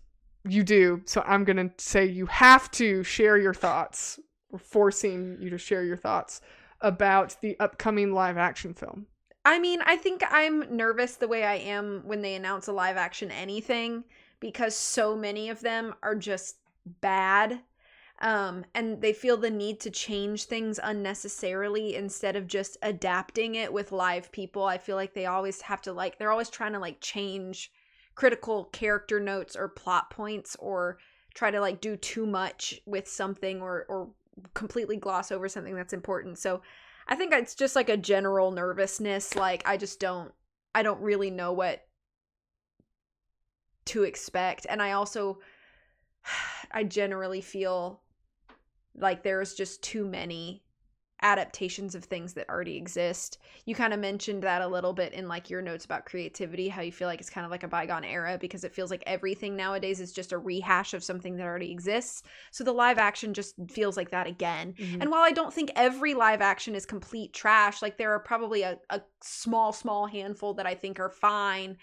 You do. So I'm gonna say you have to share your thoughts. We're forcing you to share your thoughts about the upcoming live action film. I mean, I think I'm nervous the way I am when they announce a live action anything, because so many of them are just bad. And they feel the need to change things unnecessarily instead of just adapting it with live people. I feel like they always have to they're always trying to change critical character notes or plot points, or try to do too much with something, or completely gloss over something that's important. So I think it's just a general nervousness. I don't really know what to expect. And I generally feel like there's just too many adaptations of things that already exist. You kind of mentioned that a little bit in your notes about creativity, how you feel like it's kind of like a bygone era, because it feels like everything nowadays is just a rehash of something that already exists. So the live action just feels like that again. Mm-hmm. And while I don't think every live action is complete trash, there are probably a small handful that I think are fine.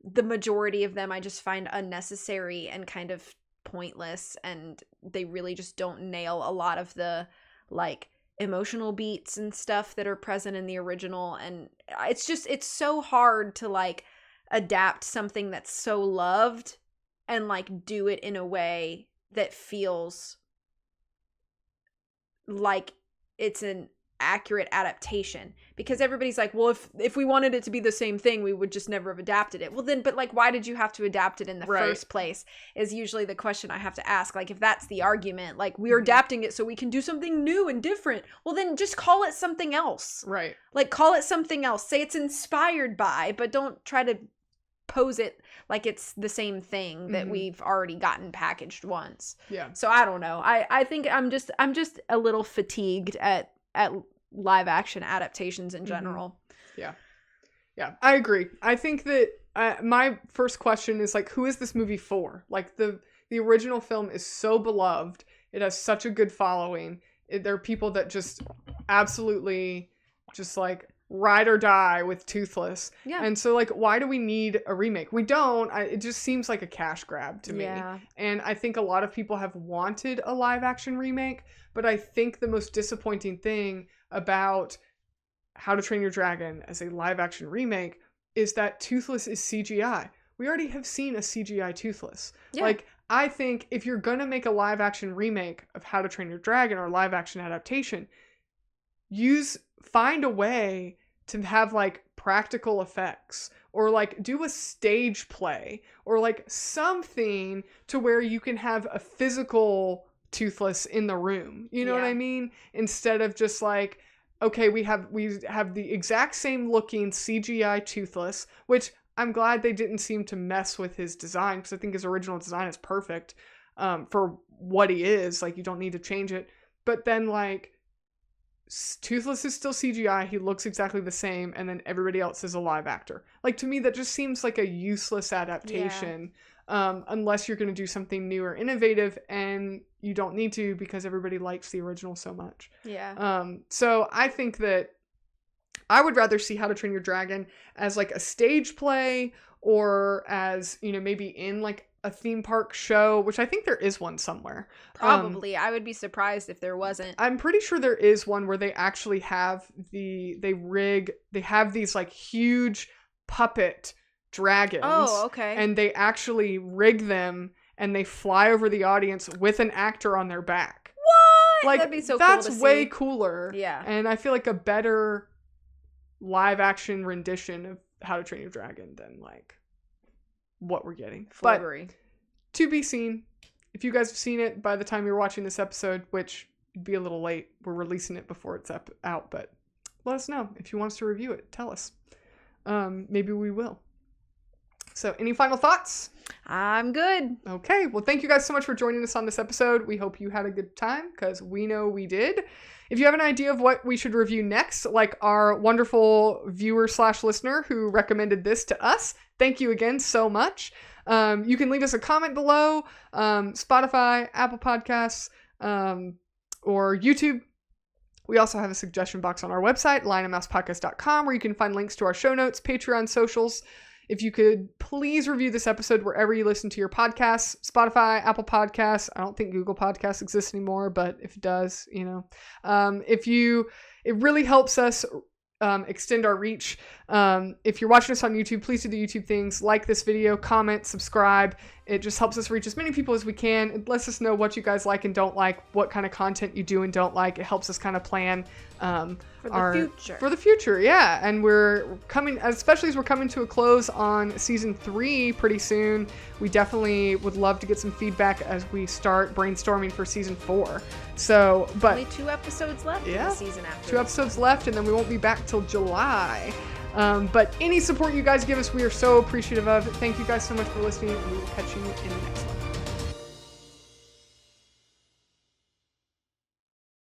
The majority of them I just find unnecessary and kind of pointless, and they really just don't nail a lot of the emotional beats and stuff that are present in the original. And it's so hard to adapt something that's so loved and do it in a way that feels like it's an accurate adaptation, because everybody's well, if we wanted it to be the same thing, we would just never have adapted it. Well then, but why did you have to adapt it in the first place is usually the question I have to ask. If that's the argument, we're adapting it so we can do something new and different, well then just call it something else. Right. Call it something else. Say it's inspired by, but don't try to pose it like it's the same thing that we've already gotten packaged once. Yeah. So I don't know. I think I'm just a little fatigued at live action adaptations in general. Yeah, I agree. I think that my first question is who is this movie for? the original film is so beloved. It has such a good following. There are people that just absolutely just like ride or die with Toothless. Yeah. And so like, why do we need a remake? We don't. It just seems like a cash grab to me. And I think a lot of people have wanted a live action remake, but I think the most disappointing thing about How to Train Your Dragon as a live action remake is that Toothless is CGI. We already have seen a CGI Toothless. Yeah. Like, I think if you're going to make a live action remake of How to Train Your Dragon or live action adaptation, find a way to have like practical effects or like do a stage play or like something to where you can have a physical Toothless in the room. You know what I mean? Instead of just like, okay, we have the exact same looking CGI Toothless, which I'm glad they didn't seem to mess with his design because I think his original design is perfect for what he is. Like, you don't need to change it. But then, like, Toothless is still CGI. He looks exactly the same. And then everybody else is a live actor. Like, to me, that just seems like a useless adaptation unless you're going to do something new or innovative. And you don't need to because everybody likes the original so much. Yeah. So I think that I would rather see How to Train Your Dragon as like a stage play or as, you know, maybe in like a theme park show, which I think there is one somewhere. Probably. I would be surprised if there wasn't. I'm pretty sure there is one where they actually have they have these like huge puppet dragons. Oh, okay. And they actually rig them and they fly over the audience with an actor on their back. What? Like, that'd be so that's cool to way see. cooler. Yeah. And I feel like a better live action rendition of How to Train Your Dragon than like what we're getting. Flubbery. But to be seen. If you guys have seen it by the time you're watching this episode, which would be a little late, we're releasing it before it's out, but let us know if you want us to review it. Tell us. Maybe we will. So, any final thoughts? I'm good. Okay. Well, thank you guys so much for joining us on this episode. We hope you had a good time because we know we did. If you have an idea of what we should review next, like our wonderful viewer/listener who recommended this to us, thank you again so much. You can leave us a comment below, Spotify, Apple Podcasts, or YouTube. We also have a suggestion box on our website, lionandmousepodcast.com, where you can find links to our show notes, Patreon, socials. If you could please review this episode wherever you listen to your podcasts, Spotify, Apple Podcasts. I don't think Google Podcasts exists anymore, but if it does, you know, it really helps us extend our reach. If you're watching us on YouTube, please do the YouTube things, like this video, comment, subscribe. It just helps us reach as many people as we can. It lets us know what you guys like and don't like, what kind of content you do and don't like. It helps us kind of plan for the future. Yeah. And we're coming, especially as we're coming to a close on season 3 pretty soon. We definitely would love to get some feedback as we start brainstorming for season 4. So, but only 2 episodes left in the season after. 2 episodes left, and then we won't be back till July. But any support you guys give us, we are so appreciative of. Thank you guys so much for listening, and we will catch you in the next one.